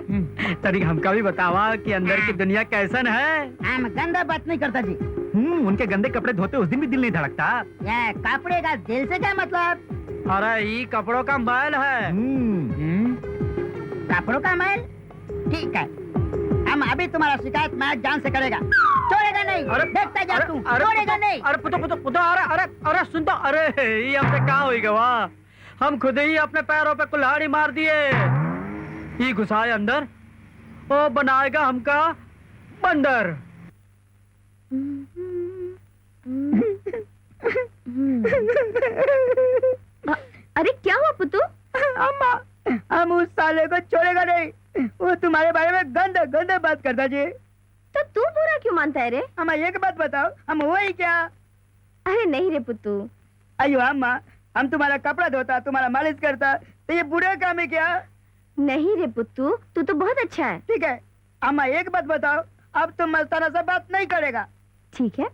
तनिक हमका भी बतावा कि अंदर की दुनिया कैसन है। हम गंदा बात नहीं करता जी। उनके गंदे कपड़े धोते उस दिन भी दिल नहीं धड़कता। ये कपड़े का दिल से क्या मतलब? अरे ये कपड़ों का मैल है। कपड़ों का मैल? ठीक है, हम अभी तुम्हारा शिकायत मैं जान से करेगा। छोड़ेगा नहीं, देखता जा तू, छोड़ेगा नहीं। अरे पुतो पुतो पुतो, अरे अरे अरे सुन तो, अरे ये हमसे क्या होएगा? वाह, हम खुद ही अपने पैरों पे कुल्हाड़ी मार दिए। ये घुसाए अंदर, वो बनाएगा हमका बंदर। अरे क्या हुआ पुत्तू? अम्मा, हम उस साले को छोड़ेगा नहीं, वो तुम्हारे बारे में गंदा गंदा बात करता जी। तो तू बुरा क्यों मानता है रे? अम्मा एक बात बताओ, हम वही क्या? अरे नहीं रे पुत्तू। अयो अम्मा, हम तुम्हारा कपड़ा धोता, तुम्हारा मालिश करता, तो ये बुरा काम है क्या? नहीं रे पुत्तू, तू तो बहुत अच्छा है। ठीक है अम्मा, एक बात बताओ, अब तुम मस्ताना से बात नहीं करेगा। ठीक है।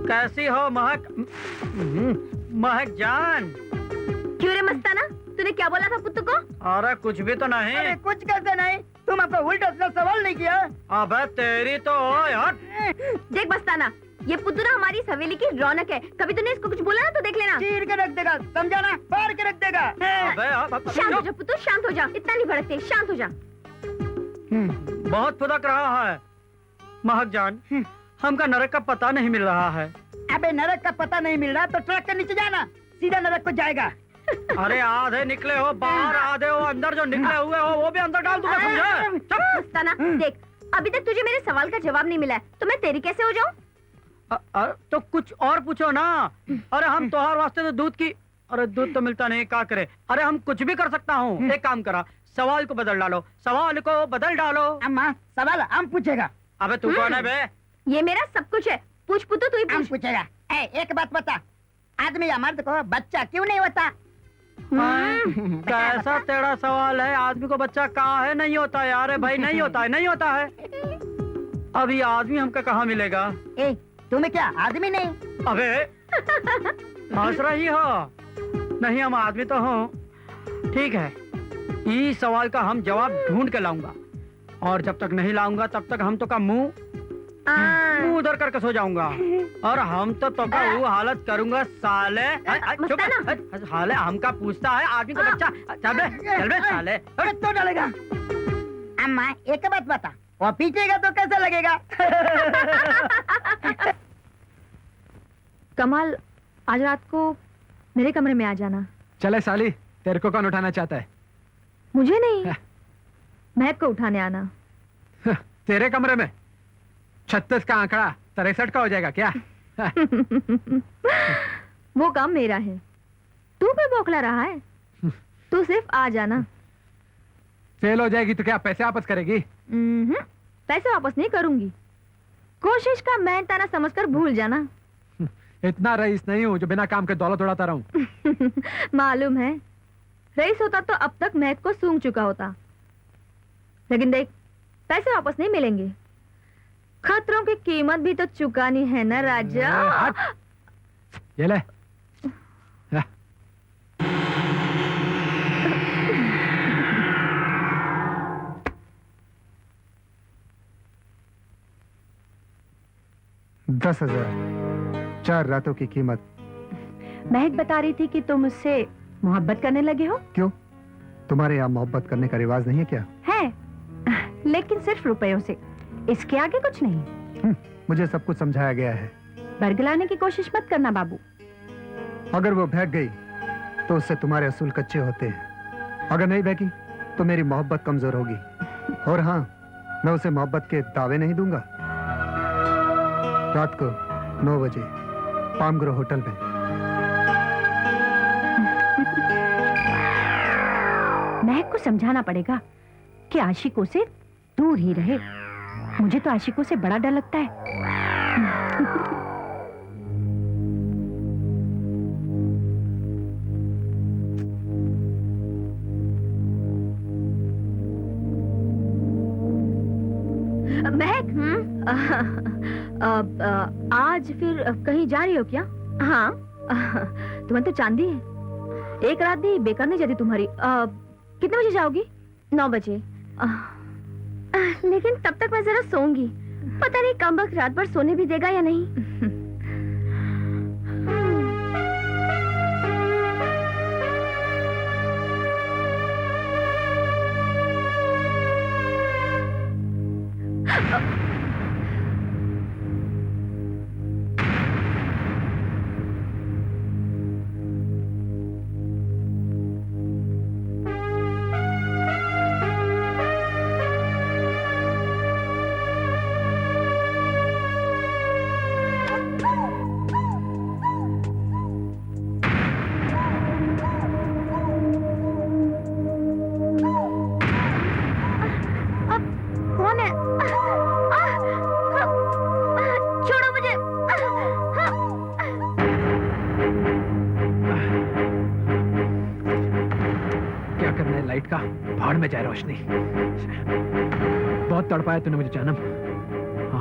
कैसी हो महक? महक जान। क्यों रे मस्ताना, तूने क्या बोला था पुत्तू को? अरे कुछ भी तो नहीं। अरे कुछ कैसे नहीं, तुम अपना उल्टा सीधा सवाल नहीं किया। अबे तेरी तो यार। देख मस्ताना, ये पुत्तू ना हमारी इस हवेली की रौनक है, कभी तूने इसको कुछ बोला ना तो देख लेना। चीर के रख देगा, समझा ना? फाड़ के रख देगा। शांत हो जा पुत्तू, शांत हो जा, इतना नहीं भड़कते, शांत हो जा। बहुत फुदक रहा है महक जान, हमका नरक का पता नहीं मिल रहा है। अबे नरक का पता नहीं मिल रहा तो ट्रक के नीचे जाना, सीधा नरक को जाएगा। अरे आधे निकले हो बाहर, आधे हो अंदर, जो निकले हुए हो वो भी अंदर डाल दूंगा, समझे? मस्ताना देख, अभी तक तुझे मेरे सवाल का जवाब नहीं मिला है, तो मैं तेरी कैसे हो जाऊं? तो कुछ और पूछो ना। अरे हम तोहार वास्ते तो दूध की, अरे दूध तो मिलता नहीं, क्या करे? अरे हम कुछ भी कर सकता हूँ। एक काम करा, सवाल को बदल डालो, सवाल को बदल डालो। अम्मा सवाल हम पूछेगा। अबे तू कौन है बे? ये मेरा सब कुछ है, पूछ पुत्तू, तू ही हम पूछ। पूछेगा। एक बात बता, आदमी या मर्द को बच्चा क्यों नहीं होता? कैसा तेरा सवाल है? आदमी को बच्चा कहाँ है? नहीं होता यार भाई, नहीं होता है, नहीं होता है। अभी आदमी हमका कहाँ मिलेगा? तुम्हें क्या आदमी नहीं? अबे हंस रही हो? नहीं, हम आदमी तो हो। ठीक है, इस सवाल का हम जवाब ढूंढ के लाऊंगा, और जब तक नहीं लाऊंगा तब तक हम तो का मुंह उधर करके सो जाऊंगा, और हम तो का वो हालत करूंगा साले। चुप, साले हमका पूछता है आदमी का बच्चा। चल बे साले। तो डालेगा। अम्मा एक बात बता, वो पीछेगा तो कैसा लगेगा? कमाल, आज रात को मेरे कमरे में आ जाना। चले साली, तेरे को कौन उठाना चाहता है? मुझे नहीं, महक को उठाने आना। तेरे कमरे में 36 का आंकड़ा 63 का हो जाएगा क्या? वो काम मेरा है, तू भी बौखला रहा है। तू सिर्फ आ जाना। फेल हो जाएगी तो क्या पैसे वापस करेगी? पैसे वापस नहीं करूंगी, कोशिश का मैं ताना समझकर भूल जाना। इतना रईस नहीं हूँ जो बिना काम के दौलत उड़ाता रहूं। मालूम है, रईस होता तो अब तक महक को सूंघ चुका होता। लेकिन देख, पैसे वापस नहीं मिलेंगे, खतरों की कीमत भी तो चुकानी है ना राजा। ये ले। दस 4 रातों की कीमत। महक बता रही थी कि तुम मुझसे मोहब्बत करने लगे हो। क्यों, तुम्हारे यहाँ मोहब्बत करने का रिवाज नहीं है क्या? है, लेकिन सिर्फ रुपयों से, इसके आगे कुछ नहीं। मुझे सब कुछ समझाया गया है। बरगलाने की कोशिश मत करना बाबू। अगर वो भाग गई तो उससे तुम्हारे असूल कच्चे होते हैं, अगर नहीं भागी तो मेरी मोहब्बत कमजोर होगी। और हाँ, मैं उसे मोहब्बत के दावे नहीं दूंगा। रात को 9 बजे पाम ग्रो होटल में। महक को समझाना पड़ेगा कि आशिकों से दूर ही रहे। मुझे तो आशिकों से बड़ा डर लगता है। महक, आज फिर कहीं जा रही हो क्या? हाँ, तुम्हें तो चांदी है। एक रात भी बेकार नहीं जाती तुम्हारी। कितने बजे जाओगी? 9 बजे। लेकिन तब तक मैं जरा सोऊंगी। पता नहीं कमबख्त रात भर सोने भी देगा या नहीं। कौन है? छोड़ो मुझे। क्या करना है लाइट का? भाड़ में जाए रोशनी। बहुत तड़पाया तूने मुझे जानम।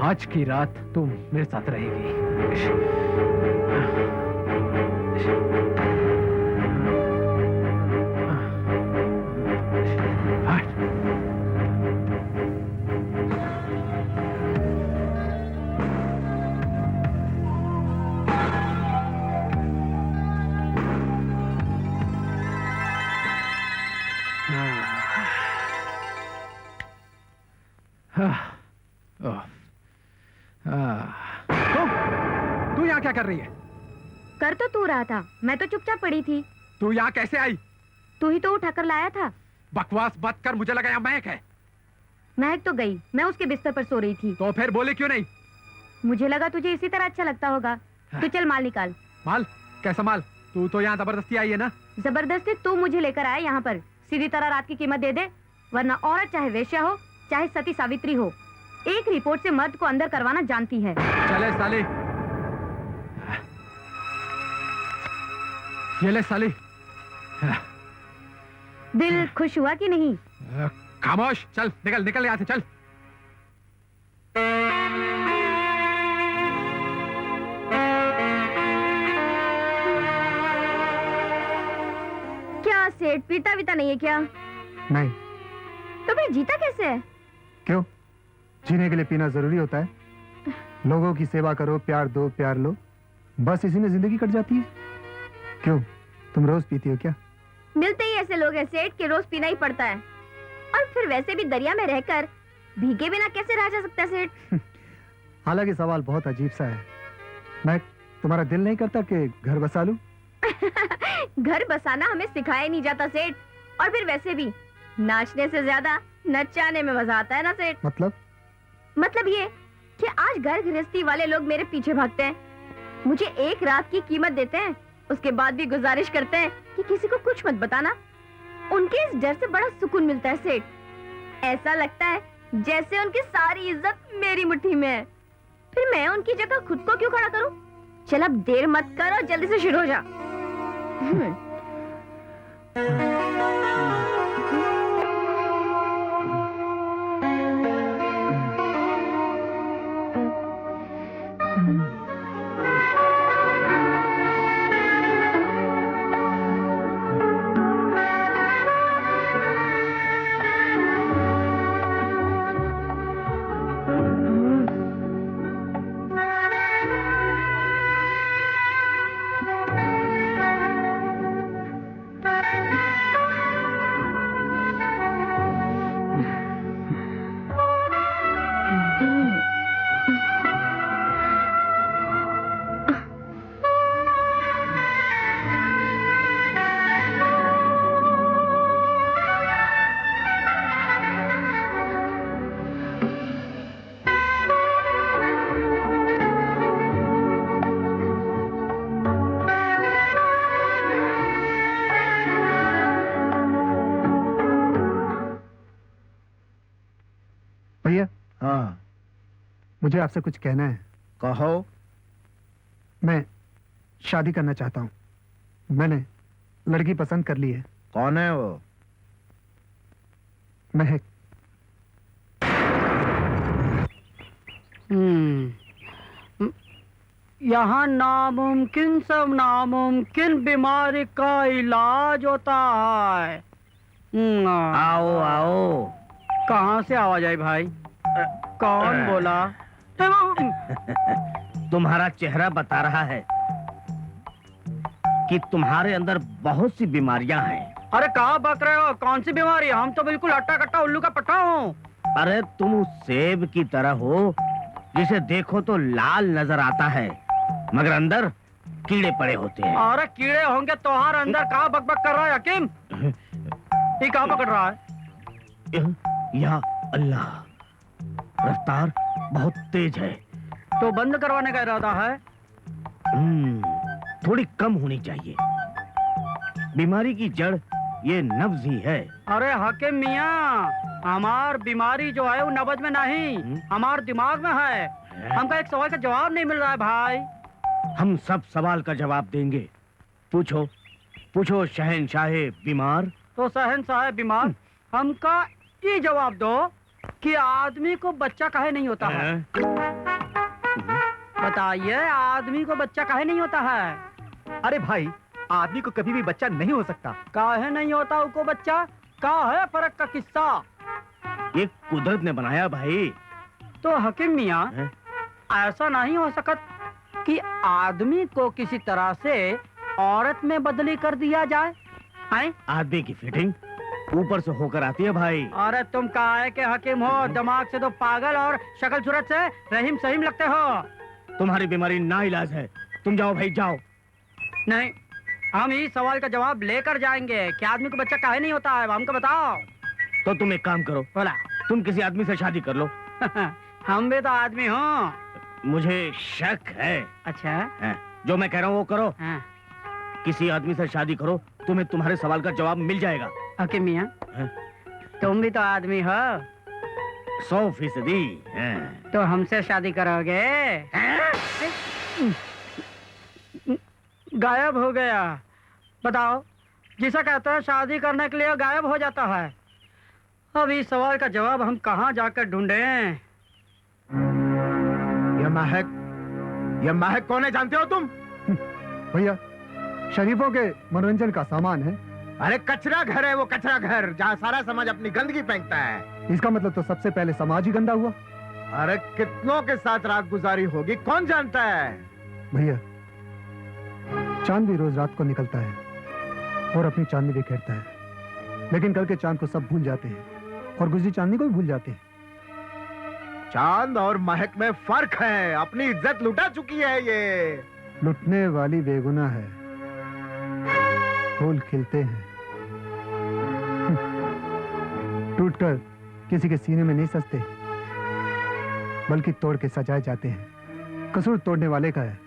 आज की रात तुम मेरे साथ रहेगी। तू यहाँ क्या कर रही है? कर तो तू रहा था, मैं तो चुपचाप पड़ी थी। तू यहाँ कैसे आई? तू ही तो उठाकर लाया था। बकवास मत कर, मुझे लगा यहाँ महक है। महक तो गई, मैं उसके बिस्तर पर सो रही थी। तो फिर बोले क्यों नहीं? मुझे लगा तुझे इसी तरह अच्छा लगता होगा। तू चल माल निकाल। माल? कैसा माल? तू तो यहाँ जबरदस्ती आई है ना? जबरदस्ती तू मुझे लेकर आया यहाँ पर। सीधी तरह रात की कीमत दे दे, वरना औरत चाहे वेश्या हो चाहे सती सावित्री हो, एक रिपोर्ट से मर्द को अंदर करवाना जानती है। चले साली। ये ले साली। दिल खुश हुआ कि नहीं? खामोश, चल निकल निकल यहाँ से, चल। क्या सेठ पीता वीता नहीं है क्या? नहीं। तो फिर जीता कैसे है? क्यों, जीने के लिए पीना जरूरी होता है? लोगों की सेवा करो, प्यार दो, प्यार लो, बस इसी में जिंदगी कट जाती है। क्यों, तुम रोज पीती हो क्या? मिलते ही ऐसे लोग हैं सेठ कि रोज पीना ही पड़ता है। और फिर वैसे भी दरिया में रहकर भीगे बिना कैसे रहा जा सकता है सेठ? हालांकि सवाल बहुत अजीब सा है। मैं तुम्हारा दिल नहीं करता कि घर बसा लूं? घर बसाना हमें सिखाया नहीं जाता सेठ। और फिर वैसे भी नाचने से ज्यादा नचाने में मजा आता है ना सेठ। मतलब ये कि आज घर गृहस्थी वाले लोग मेरे पीछे भागते हैं, मुझे एक रात की कीमत देते हैं, उसके बाद भी गुजारिश करते हैं कि किसी को कुछ मत बताना। उनके इस डर से बड़ा सुकून मिलता है सेठ। ऐसा लगता है जैसे उनकी सारी इज्जत मेरी मुट्ठी में है। फिर मैं उनकी जगह खुद को क्यों खड़ा करूं? चल अब देर मत कर और जल्दी से शुरू हो जा। भैया, हाँ मुझे आपसे कुछ कहना है। कहो। मैं शादी करना चाहता हूँ। मैंने लड़की पसंद कर ली है। कौन है वो? महक। यहाँ नामुमकिन सब नामुमकिन बीमारी का इलाज होता है। आओ आओ। कहाँ से आवाज आई भाई? कौन बोला? तुम्हारा चेहरा बता रहा है कि तुम्हारे अंदर बहुत सी बीमारियां हैं। अरे कहाँ बक रहे हो? कौन सी बीमारी? हम तो बिल्कुल हट्टा कट्टा उल्लू का पट्टा हूँ। अरे तुम उस सेब की तरह हो जिसे देखो तो लाल नजर आता है मगर अंदर कीड़े पड़े होते हैं। अरे कीड़े होंगे तो हर अंदर कहाँ बकबक कर रहा है हकीम? ये कहाँ पकड़ रहा है? या अल्लाह, रफ्तार बहुत तेज है। तो बंद करवाने का इरादा है? थोड़ी कम होनी चाहिए। बीमारी की जड़ ये नब्ज ही है। अरे हकीम मियाँ, हमार बीमारी जो है वो नब्ज में नहीं, हमार दिमाग में है। हमका एक सवाल का जवाब नहीं मिल रहा है भाई। हम सब सवाल का जवाब देंगे। पूछो पूछो शहंशाहे बीमार। तो शहंशाह बीमार, हमका ये जवाब दो कि आदमी को बच्चा काहे नहीं होता है? बताइए, आदमी को बच्चा काहे नहीं होता है? अरे भाई, आदमी को कभी भी बच्चा नहीं हो सकता। काहे नहीं होता उसको बच्चा? का है फर्क का किस्सा? ये कुदरत ने बनाया भाई। तो हकीम मियाँ, ऐसा नहीं हो सकत कि आदमी को किसी तरह से औरत में बदली कर दिया जाए? हैं? आदमी की फिटिंग ऊपर से होकर आती है भाई। अरे तुम काहे के हकीम हो? दिमाग से तो पागल और शक्ल सूरत से रहीम सहीम लगते हो। तुम्हारी बीमारी ना इलाज है। तुम जाओ भाई, जाओ। नहीं, हम ही सवाल का जवाब लेकर जाएंगे कि आदमी को बच्चा काहे नहीं होता है, हमको बताओ। तो तुम एक काम करो, बोला। तुम किसी आदमी से शादी कर लो। हम भी तो आदमी हो। मुझे शक है। अच्छा है। जो मैं कह रहा हूँ वो करो। हाँ। किसी आदमी से शादी करो, तुम्हें तुम्हारे सवाल का जवाब मिल जाएगा। हकीम मियाँ, तुम भी तो आदमी हो। 100%। तो हमसे शादी करोगे? गायब हो गया। बताओ, जिसे कहते हैं शादी करने के लिए गायब हो जाता है। अब इस सवाल का जवाब हम कहाँ जाकर ढूंढें? यह महक कौन है जानते हो तुम? भैया, शरीफों के मनोरंजन का सामान है। अरे कचरा घर है वो, कचरा घर, जहाँ सारा समाज अपनी गंदगी फेंकता है। इसका मतलब तो सबसे पहले समाज ही गंदा हुआ। अरे कितनों के साथ रात गुजारी होगी कौन जानता है। भैया, चांद भी रोज रात को निकलता है और अपनी चांदनी बिखेरता है, लेकिन कल के चांद को सब भूल जाते हैं और गुजरी चांदनी को भी भूल जाते हैं। चांद और महक में फर्क है। अपनी इज्जत लुटा चुकी है ये। लुटने वाली बेगुनाह है, फूल खिलते हैं, टूटकर किसी के सीने में नहीं सजते, बल्कि तोड़ के सजाए जाते हैं। कसूर तोड़ने वाले का है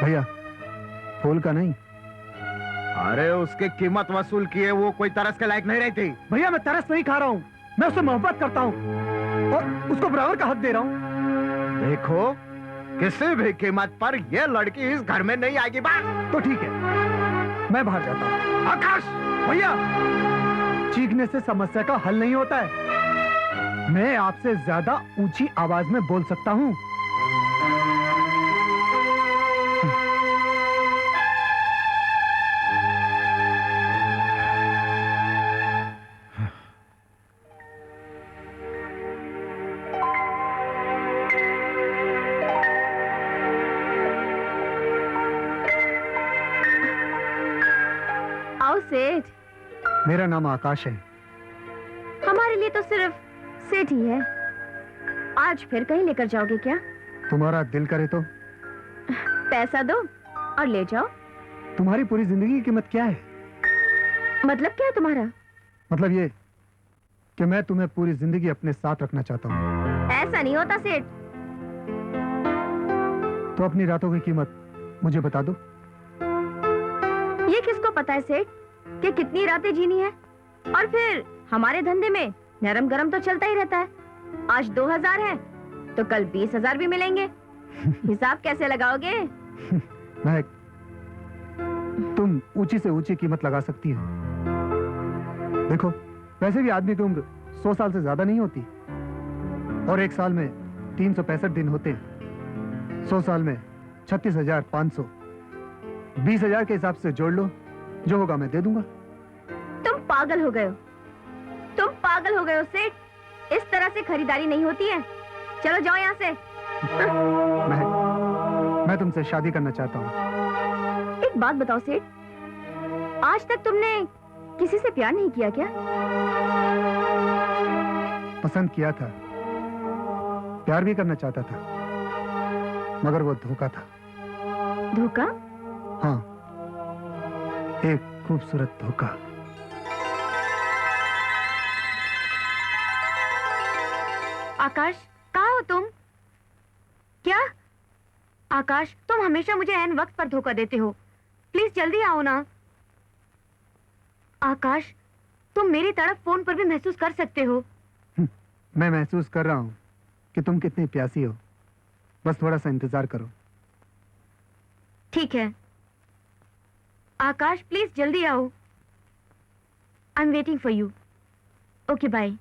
भैया, फूल का नहीं। अरे उसकी कीमत वसूल किए वो कोई तरस के लायक नहीं रहती। भैया मैं तरस नहीं खा रहा हूँ, मैं उससे मोहब्बत करता हूँ और उसको बराबर का हक दे रहा हूँ। देखो, किसी भी कीमत पर ये लड़की इस घर में नहीं आएगी। बात तो ठीक है, मैं बाहर जाता हूँ। आकाश, भैया, चीखने से समस्या का हल नहीं होता है। मैं आपसे ज्यादा ऊंची आवाज में बोल सकता हूँ। आओ सेठ। मेरा नाम आकाश है। हमारे लिए तो सिर्फ सेठ ही है। आज फिर कहीं लेकर जाओगे क्या? तुम्हारा दिल करे तो। पैसा दो और ले जाओ। तुम्हारी पूरी जिंदगी की कीमत क्या है? मतलब क्या है तुम्हारा? मतलब ये कि मैं तुम्हें पूरी जिंदगी अपने साथ रखना चाहता हूँ। ऐसा नहीं होता सेठ। तो अपनी रातों की कीमत मुझे बता दो। ये किसको पता है सेठ कि कितनी रातें जीनी है? और फिर हमारे धंधे में नरम गरम तो चलता ही रहता है। आज 2000 है तो कल 20,000 भी मिलेंगे। हिसाब कैसे लगाओगे? महक, तुम ऊंची से ऊंची कीमत लगा सकती हो। देखो, वैसे भी आदमी की उम्र 100 साल से ज्यादा नहीं होती और एक साल में 365 दिन होते हैं। 100 साल में 36,500, 20,000 के हिसाब से जोड़ लो, जो होगा मैं दे दूंगा। तुम पागल हो गए हो। तुम पागल हो गए हो सेठ। इस तरह से खरीदारी नहीं होती है। चलो जाओ यहाँ से। मैं तुमसे शादी करना चाहता हूँ। एक बात बताओ सेठ, आज तक तुमने किसी से प्यार नहीं किया क्या? पसंद किया था, प्यार भी करना चाहता था, मगर वो धोखा था। धोखा? हाँ, एक खूबसूरत धोखा। आकाश, कहाँ हो तुम? क्या? आकाश, तुम हमेशा मुझे ऐन वक्त पर धोखा देते हो। प्लीज जल्दी आओ ना। आकाश, तुम मेरी तड़प फोन पर भी महसूस कर सकते हो। मैं महसूस कर रहा हूँ कि तुम कितनी प्यासी हो। बस थोड़ा सा इंतजार करो। ठीक है आकाश, प्लीज जल्दी आओ। I am waiting for you. Okay bye.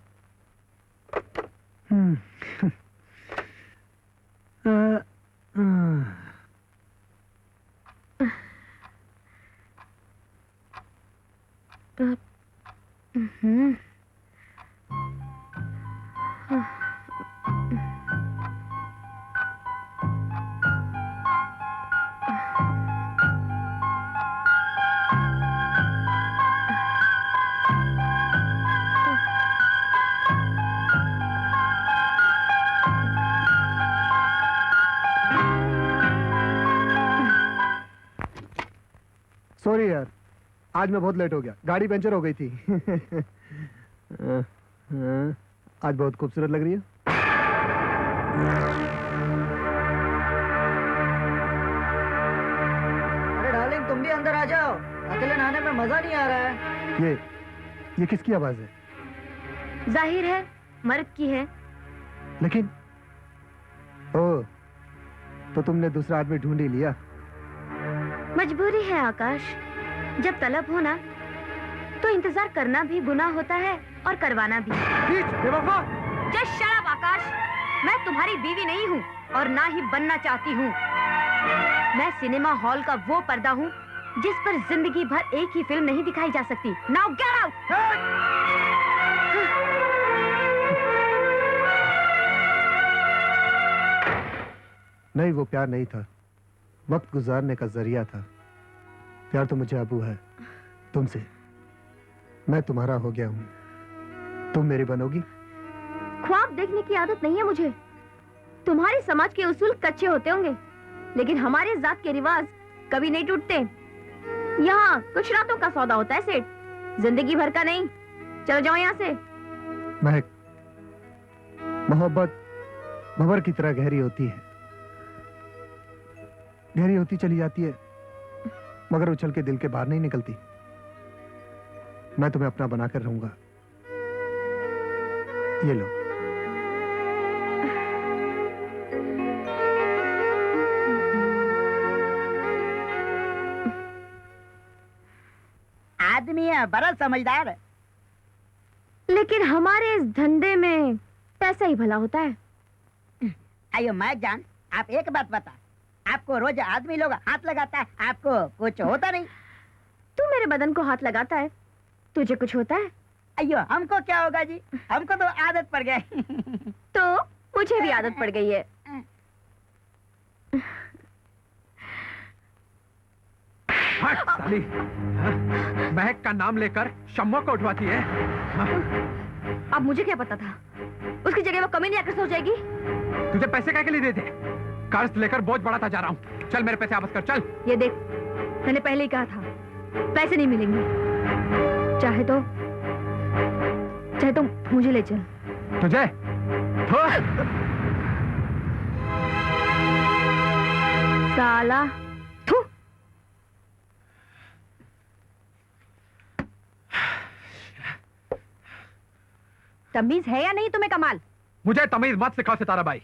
Sorry यार, आज मैं बहुत लेट हो गया, गाड़ी पंचर हो गई थी। आज बहुत खूबसूरत लग रही है। अरे डार्लिंग, तुम भी अंदर आ जाओ। अकेले नहाने में मजा नहीं आ रहा है। ये किसकी आवाज है? जाहिर है मर्द की है। लेकिन ओ, तो तुमने दूसरा आदमी ढूंढ ही लिया। मजबूरी है आकाश। जब तलब हो ना तो इंतजार करना भी गुनाह होता है और करवाना भी। जस्ट शट अप आकाश। मैं तुम्हारी बीवी नहीं हूँ और ना ही बनना चाहती हूँ। मैं सिनेमा हॉल का वो पर्दा हूँ जिस पर जिंदगी भर एक ही फिल्म नहीं दिखाई जा सकती। Now get out. नहीं, वो प्यार नहीं था, वक्त गुजारने का जरिया था। प्यार तो मुझे अबू है तुमसे। मैं तुम्हारा हो गया हूँ, तुम मेरी बनोगी? ख्वाब देखने की आदत नहीं है मुझे। तुम्हारे समाज के उसूल कच्चे होते होंगे लेकिन हमारे जात के रिवाज कभी नहीं टूटते। यहाँ कुछ रातों का सौदा होता है सेठ, जिंदगी भर का नहीं। चलो जाओ यहाँ से। महक, मोहब्बत भंवर की तरह गहरी होती है, गहरी होती चली जाती है, मगर उछल के दिल के बाहर नहीं निकलती। मैं तुम्हें अपना बनाकर रहूंगा। ये लो। आदमी है बड़ा समझदार है। लेकिन हमारे इस धंधे में पैसा ही भला होता है। आयो मैं जान, आप एक बात बता, आपको रोज आदमी लोग हाथ लगाता है, आपको कुछ होता नहीं? तू मेरे बदन को हाथ लगाता है, तुझे कुछ होता है? अयो हमको क्या होगा जी, हमको तो आदत पड़ गई। तो मुझे भी आदत पड़ गई है। हट साली, हाँ? महक का नाम लेकर शम्मो को उठवाती है। हाँ? अब मुझे क्या पता था उसकी जगह वो कमी नहीं आकर सो जाएगी। तुझे पैसे क्या के लिए देते? कर्ज लेकर बोझ बढ़ाता जा रहा हूँ। चल मेरे पैसे वापस कर, चल। ये देख, मैंने पहले ही कहा था पैसे नहीं मिलेंगे। चाहे तो मुझे ले चल। तुझे साला थू। तमीज है या नहीं तुम्हें कमाल? मुझे तमीज मत सिखाओ सितारा भाई।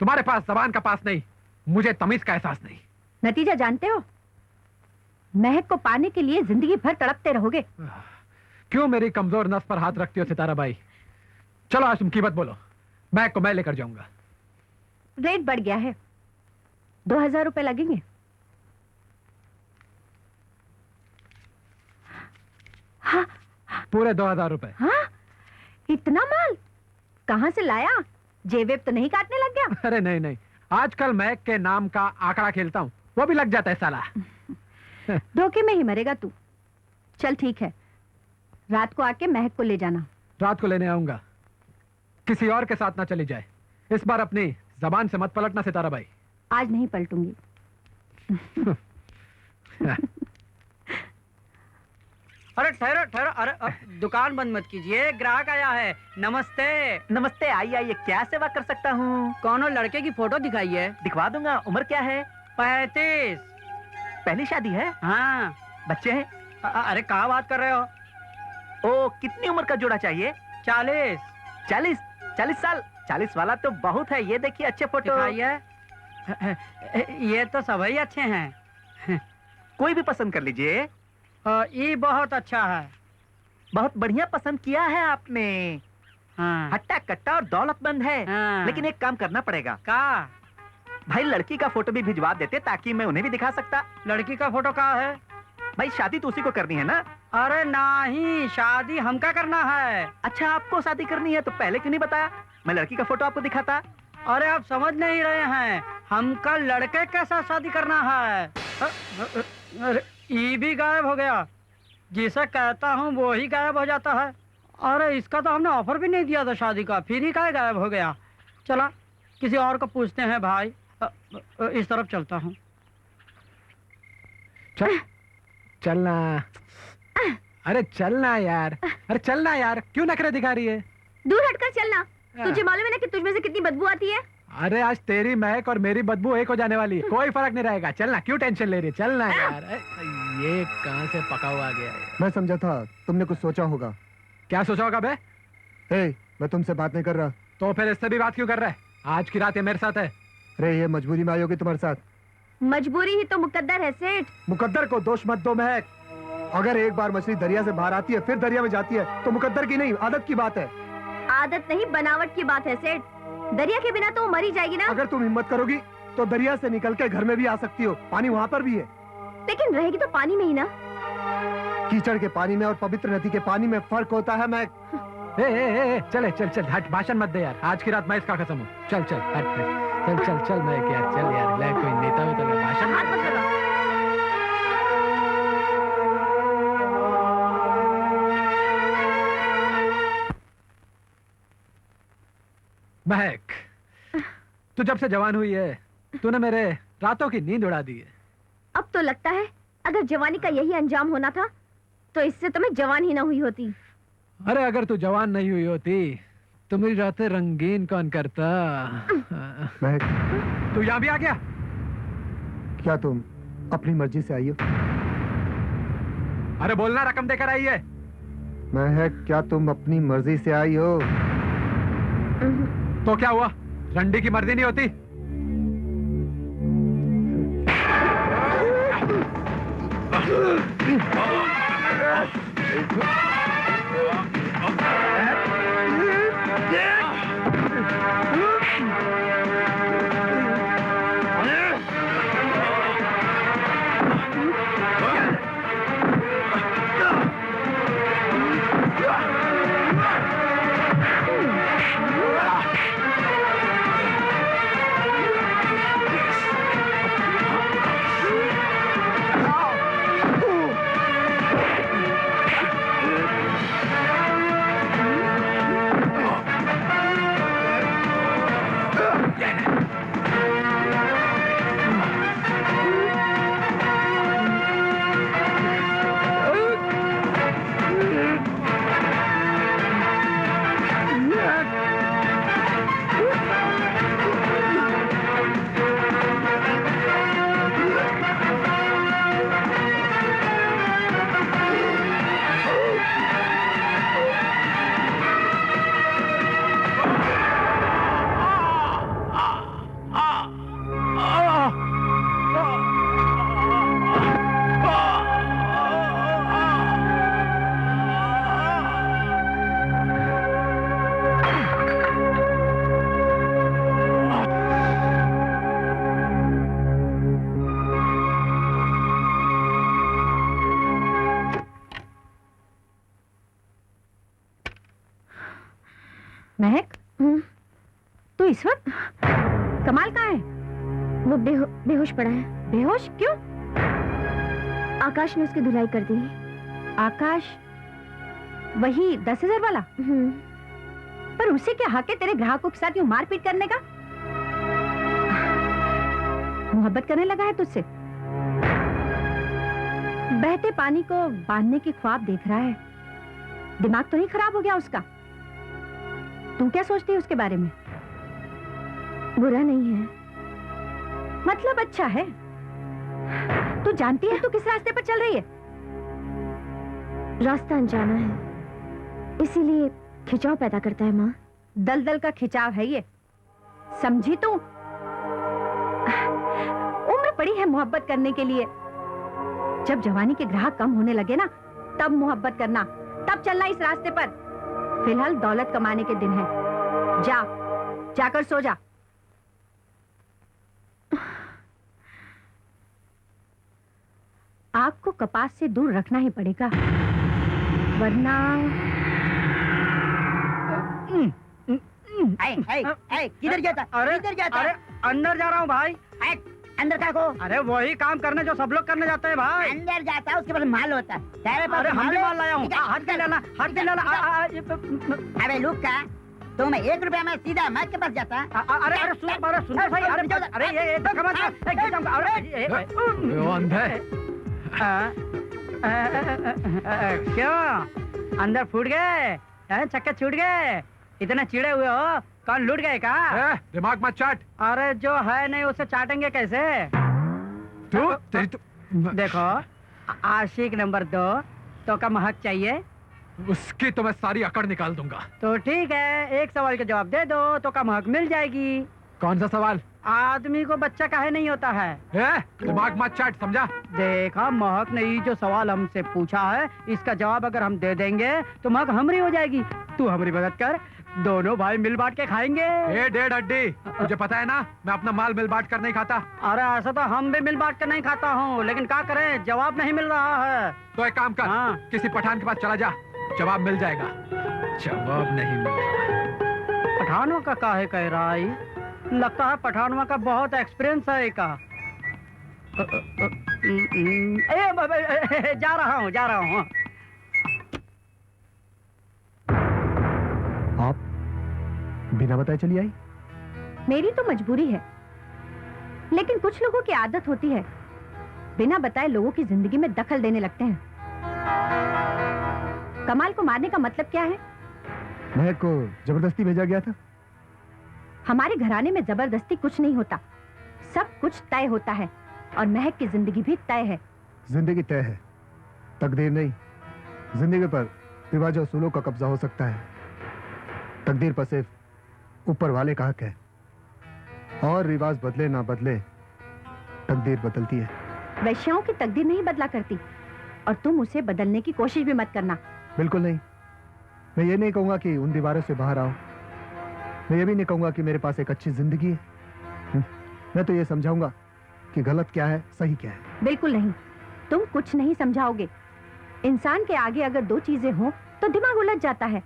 तुम्हारे पास जबान का पास नहीं, मुझे तमीज का एहसास नहीं। नतीजा जानते हो? महक को पाने के लिए जिंदगी भर तड़पते रहोगे। क्यों मेरी कमजोर नस पर हाथ रखती हो सितारा भाई? चलो आज तुम कीमत बोलो, महक को मैं लेकर जाऊंगा। रेट बढ़ गया है, 2000 रुपए लगेंगे। हाँ, पूरे 2000 रुपए। हाँ? इतना माल कहाँ से लाया? जेब तो नहीं काटने लग गया? अरे नहीं नहीं, आजकल महक के नाम का आंकड़ा खेलता हूँ, वो भी लग जाता है साला। धोखे में ही मरेगा तू। चल ठीक है, रात को आके महक को ले जाना। रात को लेने आऊंगा, किसी और के साथ ना चली जाए। इस बार अपनी जबान से मत पलटना सितारा भाई। आज नहीं पलटूंगी। अरे ठहरो ठहरो, अरे दुकान बंद मत कीजिए, ग्राहक आया है। नमस्ते। नमस्ते, आइए आइए, क्या सेवा कर सकता हूँ? कौनो लड़के की फोटो दिखाइए। दिखवा दूंगा। उम्र क्या है? 35। पहली शादी है? हाँ। बच्चे हैं? अरे कहाँ बात कर रहे हो? ओ, कितनी उम्र का जोड़ा चाहिए? 40। 40 साल? 40 वाला तो बहुत है। ये देखिए अच्छे फोटो। दिखाइए। ये तो सभी अच्छे हैं। कोई भी पसंद कर लीजिए। ये बहुत अच्छा है। बहुत बढ़िया पसंद किया है आपने। हाँ। हट्टा कट्टा और दौलतमंद है। हाँ। लेकिन एक काम करना पड़ेगा। का? भाई लड़की का फोटो भी भिजवा देते ताकि मैं उन्हें भी दिखा सकता। लड़की का फोटो कहाँ है? भाई शादी तो उसी को करनी है ना। अरे नहीं, शादी हमका करना है। अच्छा, आपको शादी करनी है तो पहले क्यों नहीं बताया? मैं लड़की का फोटो आपको दिखाता। अरे आप समझ नहीं रहे हैं, हमका लड़के के साथ शादी करना है। अरे ये भी गायब हो गया। जिसे कहता हूँ वो ही गायब हो जाता है। अरे इसका तो हमने ऑफर भी नहीं दिया था शादी का, फिर ही काय गायब हो गया। चला किसी और को पूछते हैं भाई। इस तरफ चलता हूँ। चल चलना। अरे चलना यार, अरे चलना यार, क्यों नखरे दिखा रही है? दूर हटकर चलना। तुझे मालूम है ना कि तुझमें से कितनी बदबू आती है? अरे आज तेरी महक और मेरी बदबू एक हो जाने वाली है, कोई फर्क नहीं रहेगा। चलना, क्यों टेंशन ले रही है? चलना यार। ये कहाँ से पका हुआ आ गया है? मैं समझा था तुमने कुछ सोचा होगा। क्या सोचा होगा बे? मैं तुमसे बात नहीं कर रहा। तो फिर इससे भी बात क्यों कर रहा है? आज की रात ये मेरे साथ है। अरे ये मजबूरी में आई होगी तुम्हारे साथ। मजबूरी ही तो मुकद्दर है सेठ। मुकद्दर को दोष मत दो महक। अगर एक बार मछली दरिया से बाहर आती है फिर दरिया में जाती है तो मुकद्दर की नहीं, आदत की बात है। आदत नहीं, बनावट की बात है सेठ। दरिया के बिना तो वो मरी जाएगी ना। अगर तुम हिम्मत करोगी तो दरिया से निकल के घर में भी आ सकती हो, पानी वहाँ पर भी है। लेकिन रहेगी तो पानी में ही ना। कीचड़ के पानी में और पवित्र नदी के पानी में फर्क होता है महक। चले चल चल, हट, भाषण मत दे यार। आज की रात मैं इसका कसम हूँ। चल चल हट, चल चल चल मैं यार, चल यार, ले कोई नेता में तो मैं भाषण हाथ मत लगाओ। महक, तू जब से जवान हुई है तूने मेरे रातों की नींद उड़ा दी है। अब तो लगता है अगर जवानी का यही अंजाम होना था तो इससे तो मैं जवान ही ना हुई होती। अरे अगर तू जवान नहीं हुई होती तो मेरी रातें रंगीन कौन करता। महक, तू यहाँ भी आ गया? क्या तुम अपनी मर्जी से आई हो? अरे बोलना, रकम देकर आई है। महक, क्या तुम अपनी मर्जी से आई हो? तो क्या हुआ, रंडी की मर्जी नहीं होती? महक, तू इस वक्त? कमाल कहाँ है? वो बेहोश पड़ा है। बेहोश क्यों? आकाश ने उसकी धुलाई कर दी। आकाश? वही 10,000 वाला? पर उसे क्या हक है तेरे ग्राहकों के साथ यूं मारपीट करने का? मोहब्बत करने लगा है तुझसे? बहते पानी को बांधने की ख्वाब देख रहा है। दिमाग तो नहीं खराब हो गया उसका? तू क्या सोचती है उसके बारे में? बुरा नहीं है, मतलब अच्छा है। तू जानती है तू किस रास्ते पर चल रही है? रास्ता अनजाना है, इसीलिए खिंचाव पैदा करता है माँ। दलदल का खिंचाव है ये, समझी तू? उम्र पड़ी है मोहब्बत करने के लिए। जब जवानी के ग्राहक कम होने लगे ना, तब मोहब्बत करना, तब चलना इस रास्ते पर। फिलहाल दौलत कमाने के दिन है। जा, जाकर सो जा। आग को कपास से दूर रखना ही पड़ेगा, वरना किधर जाता? अरे किधर जाता? अरे अंदर जा रहा हूँ भाई। अंदर का को? अरे वही काम करने जो सब लोग करने जाते हैं भाई। अंदर जाता है, उसके पास माल होता है। तेरे पास अरे हम भी है? माल लाया हूँ। ठीक है, हट के लेना, हट के लेना। अबे लुक का, तो मैं 1 रुपया में सीधा मैच के पास जाता। अरे अरे सुन, अरे सुन तो सही। अरे ये देखो मत। अरे वो अंधे। क्यों अंदर फूट गए? चक्के छूट गए? इतने चिड़े हुए हो? कौन लूट गए का? दिमाग मत चाट। अरे जो है नहीं उसे चाटेंगे कैसे? तू देखो, आशिक नंबर 2 तो का महक चाहिए। उसकी तो मैं सारी अकड़ निकाल दूंगा। तो ठीक है, एक सवाल का जवाब दे दो तो का महक मिल जाएगी। कौन सा सवाल? आदमी को बच्चा काहे नहीं होता है? दिमाग मत चाट, समझा? देखा, महक ने ये जो सवाल हमसे पूछा है, इसका जवाब अगर हम दे देंगे तो महक हमरी हो जाएगी। तू हमारी मदद कर, दोनों भाई मिल बांट के खाएंगे। डेढ़ हड्डी, तुझे पता है ना मैं अपना माल मिल बांट कर नहीं खाता। अरे ऐसा तो हम भी मिल बांट कर नहीं खाता हूँ, लेकिन क्या करें, जवाब नहीं मिल रहा है। तो एक काम कर, हाँ। किसी पठान के पास चला जा, जवाब मिल जाएगा। जवाब नहीं मिल रहा। पठानों का काहे कह रहा है? लगता है पठानों का बहुत एक्सपीरियंस है का। जा रहा हूँ। आप बिना बताए चली आई? मेरी तो मजबूरी है। लेकिन कुछ लोगों की आदत होती है, बिना बताए लोगों की जिंदगी में दखल देने लगते हैं। कमाल को मारने का मतलब क्या है? महक को जबरदस्ती भेजा गया था। हमारे घराने में जबरदस्ती कुछ नहीं होता, सब कुछ तय होता है, और महक की जिंदगी भी तय है। जिंदगी तय है, तकदीर नहीं। जिंदगी पर रिवाज और उसूलों का कब्जा हो सकता है, तकदीर पर सिर्फ ऊपर वाले का हक है। और रिवाज बदले ना बदले, तकदीर बदलती है। वैश्याओं की तकदीर नहीं बदला करती, और तुम उसे बदलने की कोशिश भी मत करना। बिल्कुल नहीं। मैं ये नहीं कहूंगा कि उन दीवारों से बाहर आओ, मैं ये भी नहीं कहूंगा कि मेरे पास एक अच्छी जिंदगी है। मैं तो ये समझाऊंगा कि गलत क्या है, सही क्या है। बिल्कुल नहीं, तुम कुछ नहीं समझाओगे। इंसान के आगे अगर दो चीजें हों तो दिमाग उलझ जाता है।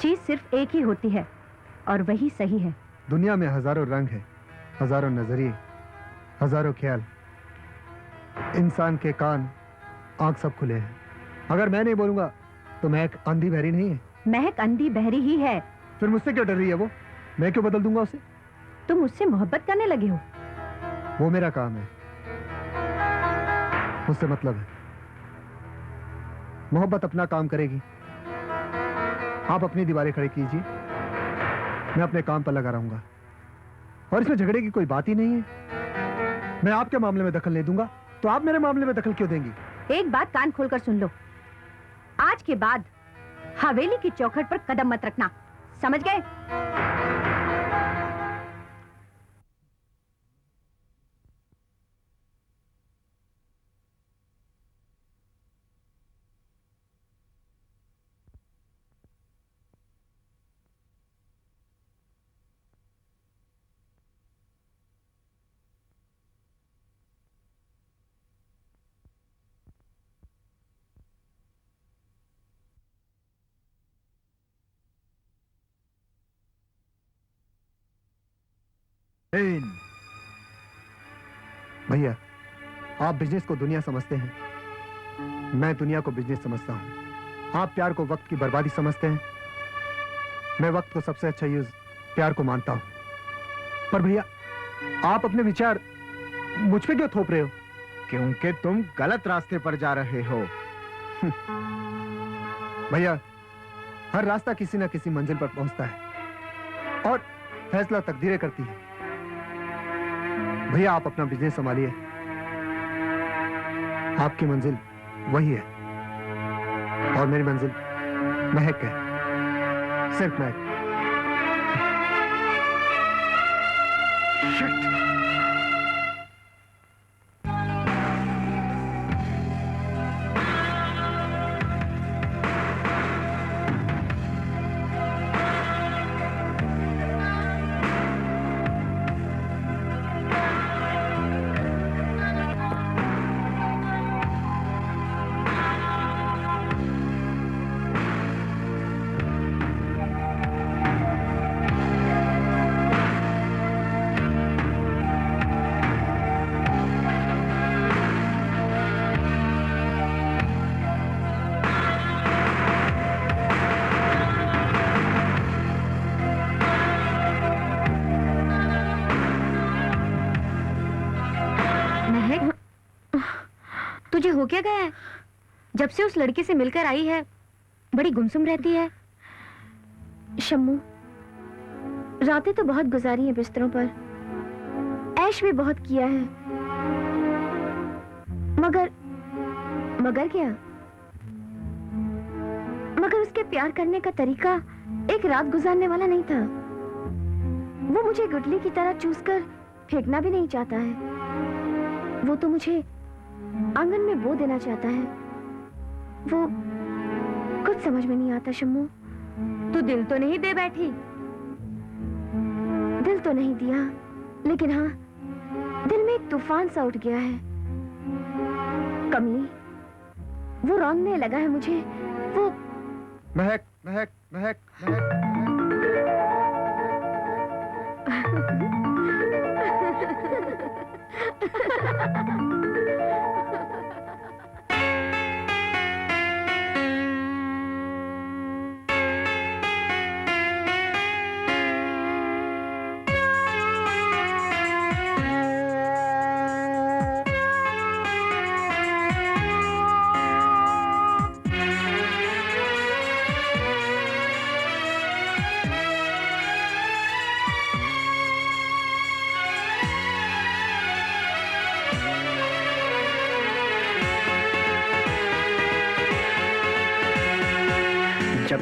चीज सिर्फ एक ही होती है, और वही सही है। दुनिया में हजारों रंग है, हजारों नजरिए, हजारों ख्याल। इंसान के कान, आंख सब खुले हैं। अगर मैं नहीं बोलूंगा तो महक अंधी बहरी नहीं है। महक अंधी बहरी ही है। फिर मुझसे क्यों डर रही है वो? मैं क्यों बदल दूंगा उसे? तुम उससे मोहब्बत करने लगे हो। वो मेरा काम है, उससे मतलब है। मोहब्बत अपना काम करेगी। आप अपनी दीवारें खड़ी कीजिए, मैं अपने काम पर लगा रहूंगा। और इसमें झगड़े की कोई बात ही नहीं है। मैं आपके मामले में दखल नहीं दूंगा तो आप मेरे मामले में दखल क्यों देंगी? एक बात कान खोलकर सुन लो, आज के बाद हवेली की चौखट पर कदम मत रखना, समझ गए? भैया, आप बिजनेस को दुनिया समझते हैं, मैं दुनिया को बिजनेस समझता हूं। आप प्यार को वक्त की बर्बादी समझते हैं, मैं वक्त को सबसे अच्छा यूज प्यार को मानता हूं। पर भैया, आप अपने विचार मुझ पे क्यों थोप रहे हो? क्योंकि तुम गलत रास्ते पर जा रहे हो। भैया, हर रास्ता किसी ना किसी मंजिल पर पहुंचता है, और फैसला तकदीरें करती है। भैया, आप अपना बिजनेस संभालिए, आपकी मंजिल वही है, और मेरी मंजिल महक है, सिर्फ महक। तुझे हो क्या गया है? जब से उस लड़के से मिलकर आई है बड़ी गुमसुम रहती है। शम्मू, रातें तो बहुत गुजारी हैं बिस्तरों पर, ऐश भी बहुत किया है, मगर क्या? मगर उसके प्यार करने का तरीका एक रात गुजारने वाला नहीं था। वो मुझे गुठली की तरह चूस कर फेंकना भी नहीं चाहता है। वो तो मुझे आंगन में बो देना चाहता है। वो कुछ समझ में नहीं आता। शम्मू, तू दिल तो नहीं दे बैठी? दिल तो नहीं दिया, लेकिन हाँ, दिल में एक तूफान सा उठ गया है। कमली, वो रौंदने लगा है मुझे। वो महक, महक, महक, महक,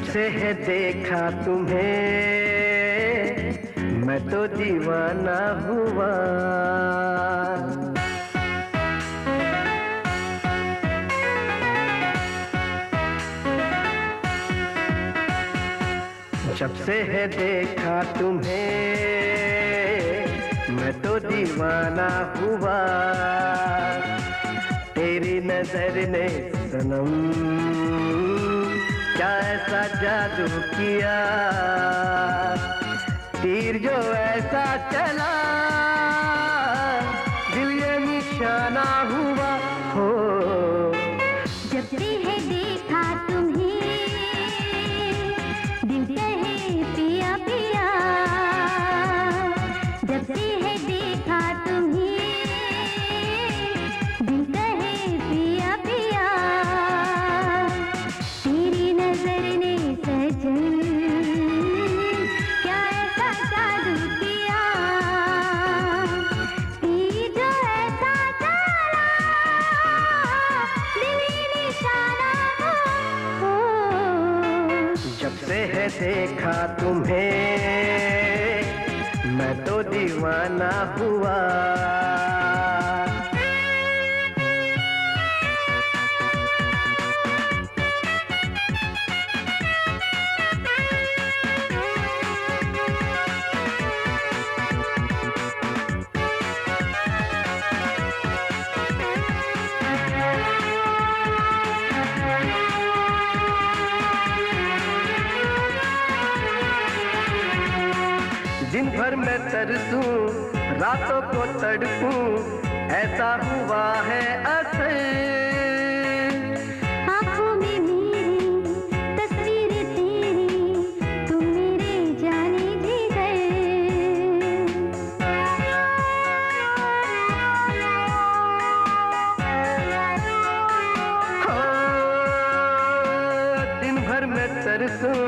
से है देखा तुम्हें मैं तो दीवाना हुआ। जब से है देखा तुम्हें मैं तो दीवाना हुआ। तेरी नजर ने सनम क्या ऐसा जादू किया। तीर जो ऐसा चला दिल ये निशाना हुआ हो। जब से है देखा तुम्हें दिल कहे पिया पिया। जब से है देखा तुम्हें दिल कहे पिया पिया। तेरी नजर ने सजन क्या ऐसा जादू किया। तीर जो ऐसा चला दिल ये निशाना हो। जब से है देखा तुम्हें मैं तो दीवाना हुआ। दिन भर मैं तरसूं रातों को तड़पूं ऐसा हुआ है असर। आँखों में मेरी तस्वीर तेरी तुम मेरे जाने जिगर। हो, दिन भर मैं तरसूं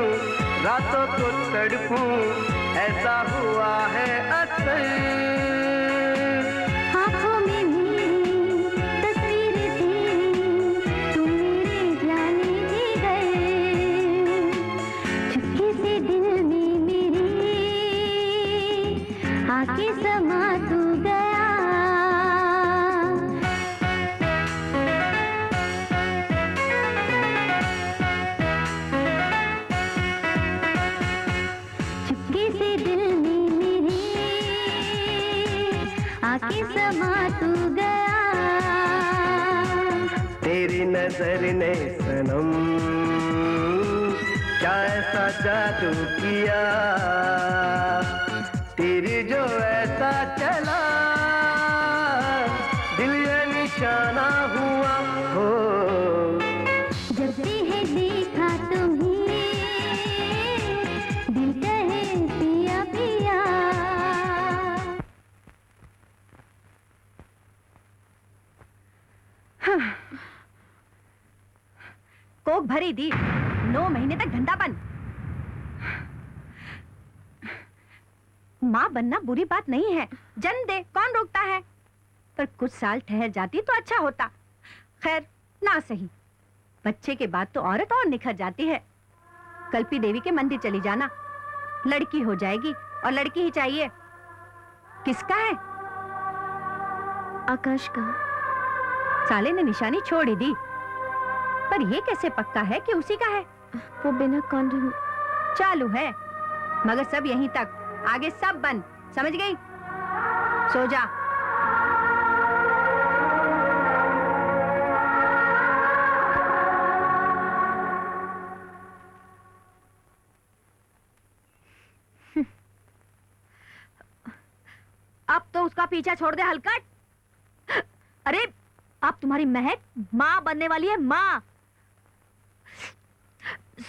रातों को तड़पूं ऐसा हुआ है असर। आँखों में मेरी तस्वीर तेरी तुम मेरे जाने जिगर। चुपके से दिल में मेरे आके समा तू गया। चुपके से दिल में मेरे आके समा तू गया। तेरी नजर ने सनम क्या ऐसा जादू किया। तेरी जो ऐसा चला दिल ये निशाना हुआ हो। जब से है देखा तुम्हें दिल कहे पिया पिया। कोक भरी दी 9 महीने तक धंधा बंद। माँ बनना बुरी बात नहीं है, जन्म दे कौन रोकता है। पर कुछ साल ठहर जाती तो अच्छा होता। खैर ना सही, बच्चे के बाद तो औरत और निखर जाती है। कल्पी देवी के मंदिर चली जाना, लड़की हो जाएगी और लड़की ही चाहिए। किसका है? आकाश का। साले ने निशानी छोड़ ही दी, पर ये कैसे पक्का है कि उसी का है? वो बिना कॉन्डम चालू है, मगर सब यहीं तक, आगे सब बंद। समझ गई? सो जा। अब तो उसका पीछा छोड़ दे हलकट। अरे अब तुम्हारी महक माँ बनने वाली है, माँ।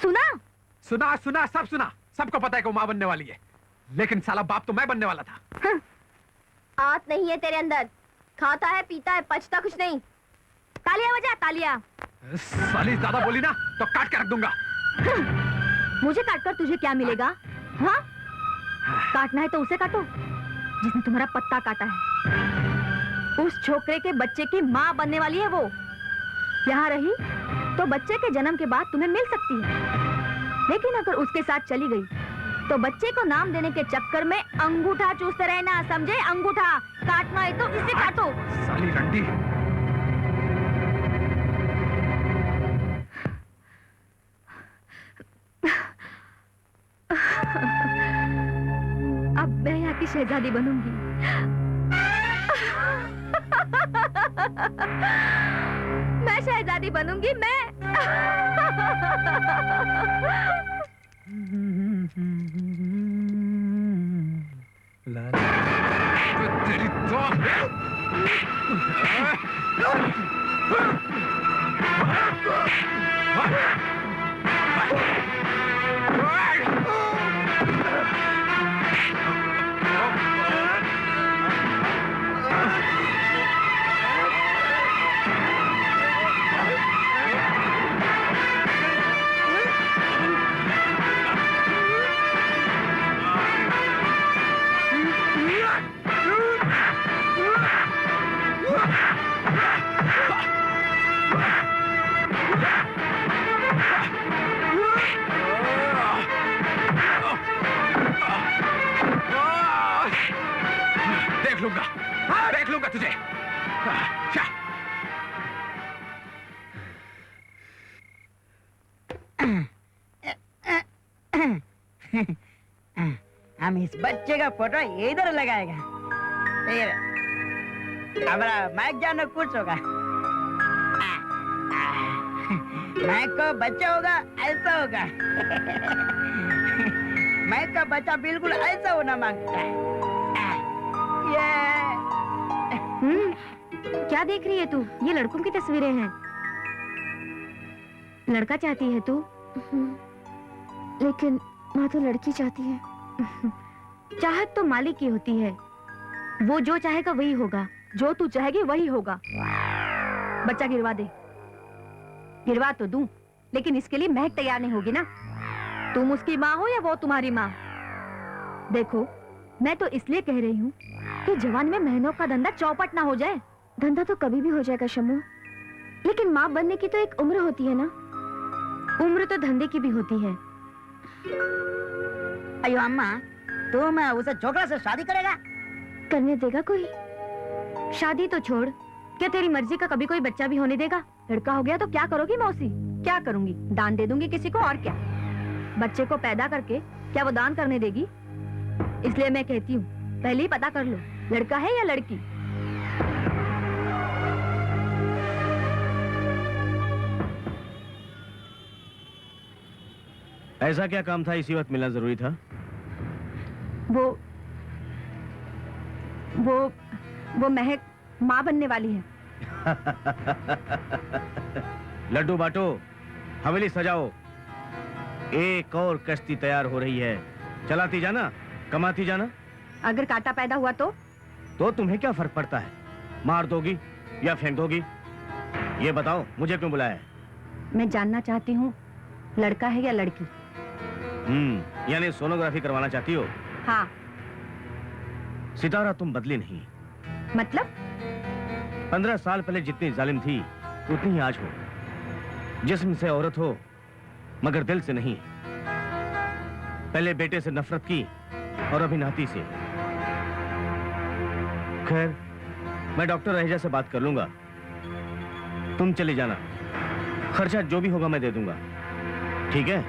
सुना? सुना सुना सब सुना, सबको पता है कि वो माँ बनने वाली है, लेकिन साला बाप तो मैं बनने वाला था। आत नहीं है तेरे अंदर, खाता है पीता है पचता कुछ नहीं। तालियां बजा तालियां। साली ज्यादा बोली ना तो काट के रख दूंगा। मुझे काटकर तुझे क्या मिलेगा? हाँ? काटना है तो उसे काटो जिसने तुम्हारा पत्ता काटा है। उस छोकरे के बच्चे की माँ बनने वाली है वो। यहाँ रही तो बच्चे के जन्म के बाद तुम्हें मिल सकती है, लेकिन अगर उसके साथ चली गई तो बच्चे को नाम देने के चक्कर में अंगूठा चूसते रहना, समझे? अंगूठा काटना है तो इसे काटो। साली रंडी। अब मैं यहाँ की शहजादी बनूंगी। मैं शहजादी बनूंगी, मैं। तेरी तो देख लूंगा तुझे। हम इस बच्चे का फोटो इधर लगाएगा, फिर हमारा माइक जानो कुछ होगा। माइक को बच्चा होगा, ऐसा होगा। माइक का बच्चा बिल्कुल ऐसा होना मांगता है। क्या देख रही है तू? ये लड़कों की तस्वीरें हैं। लड़का चाहती है तू? लेकिन माँ तो लड़की चाहती है। चाहत तो मालिक की होती है, वो जो चाहेगा वही होगा, जो तू चाहेगी वही होगा। बच्चा गिरवा दे। गिरवा तो दूं, लेकिन इसके लिए महक तैयार नहीं होगी ना। तुम उसकी माँ हो या वो तुम्हारी माँ? देखो, मैं तो इसलिए कह रही हूँ कि जवान में महीनों का धंधा चौपट ना हो जाए। धंधा तो कभी भी हो जाएगा शम्मू, लेकिन माँ बनने की तो एक उम्र होती है ना। उम्र तो धंधे की भी होती है। अयो अम्मा, तुम उसे छोकरा से शादी करेगा? करने देगा कोई? शादी तो छोड़, क्या तेरी मर्जी का कभी कोई बच्चा भी होने देगा? लड़का हो गया तो क्या करोगी मौसी? क्या करूंगी? दान दे दूंगी किसी को, और क्या। बच्चे को पैदा करके क्या वो दान करने देगी? इसलिए मैं कहती हूँ, पहले ही पता कर लो, लड़का है या लड़की। ऐसा क्या काम था इसी वक्त मिलना जरूरी था? वो महक माँ बनने वाली है। लड्डू बांटो, हवेली सजाओ, एक और कश्ती तैयार हो रही है। चलाती जाना, कमाती जाना। अगर कांटा पैदा हुआ तो तुम्हें क्या फर्क पड़ता है? मार दोगी या फेंक दोगी? ये बताओ, मुझे क्यों बुलाया है? मैं जानना चाहती हूँ, लड़का है या लड़की। यानी सोनोग्राफी करवाना चाहती हो? हाँ। सितारा, तुम बदली नहीं। मतलब? 15 साल पहले जितनी जालिम थी उतनी ही आज हो। जिस्म से औरत हो मगर दिल से नहीं। पहले बेटे से नफरत की और अभी नाती से। खैर, मैं डॉक्टर रहेजा से बात कर लूंगा। तुम चली जाना, खर्चा जो भी होगा मैं दे दूंगा, ठीक है?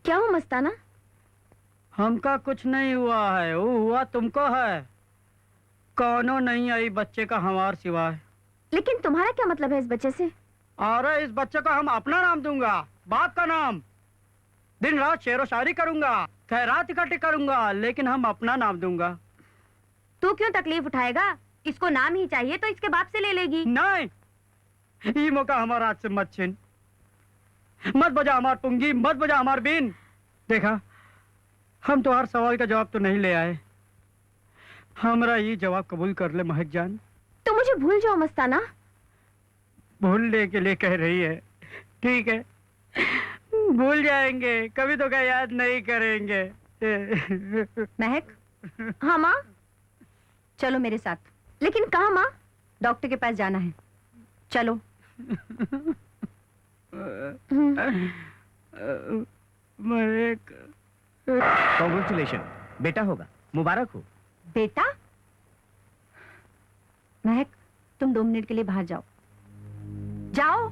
क्या हो मस्ताना? हमका कुछ नहीं हुआ है, वो हुआ तुमको है। कौनो नहीं आई बच्चे का हमार सिवाय। लेकिन तुम्हारा क्या मतलब है इस बच्चे से? अरे इस बच्चे को हम अपना नाम दूंगा, बाप का नाम। दिन रात शेरो शायरी करूंगा, खैरात इकट्ठी करूंगा, लेकिन हम अपना नाम दूंगा। तू क्यों तकलीफ उठाएगा? इसको नाम ही चाहिए तो इसके बाप से ले लेगी। नहीं, ये मौका हमारा हाथ से मत छीन। मत बजा हमार पुंगी, मत बजा हमार बीन। देखा, हम तो हर सवाल का जवाब तो नहीं ले आए। हमारा ये जवाब कबूल कर ले महक जान। तो मुझे भूल जाओ मस्ताना। भूलने के लिए कह रही है, ठीक है, भूल जाएंगे, कभी तो क्या याद नहीं करेंगे। महक। हाँ माँ, चलो मेरे साथ। लेकिन कहाँ माँ? डॉक्टर के पास जाना है, चलो। महक, कॉन्ग्रेचुलेशन, बेटा होगा, मुबारक हो। बेटा? महक, तुम 2 मिनट के लिए बाहर जाओ। जाओ।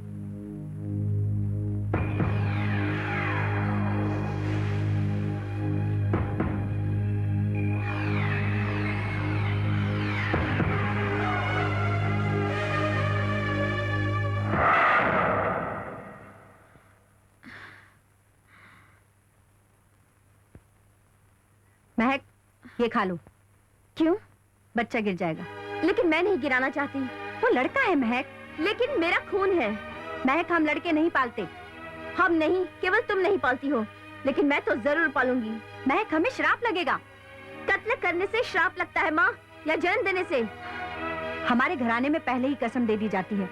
महक, ये खा लो। क्यों? बच्चा गिर जाएगा। लेकिन मैं नहीं गिराना चाहती। वो लड़का है महक, लेकिन मेरा खून है। महक, हम लड़के नहीं पालते। हम नहीं, केवल तुम नहीं पालती हो, लेकिन मैं तो जरूर पालूंगी। महक, हमें श्राप लगेगा। कत्ल करने से श्राप लगता है माँ, या जन्म देने से? हमारे घराने में पहले ही कसम दे दी जाती है,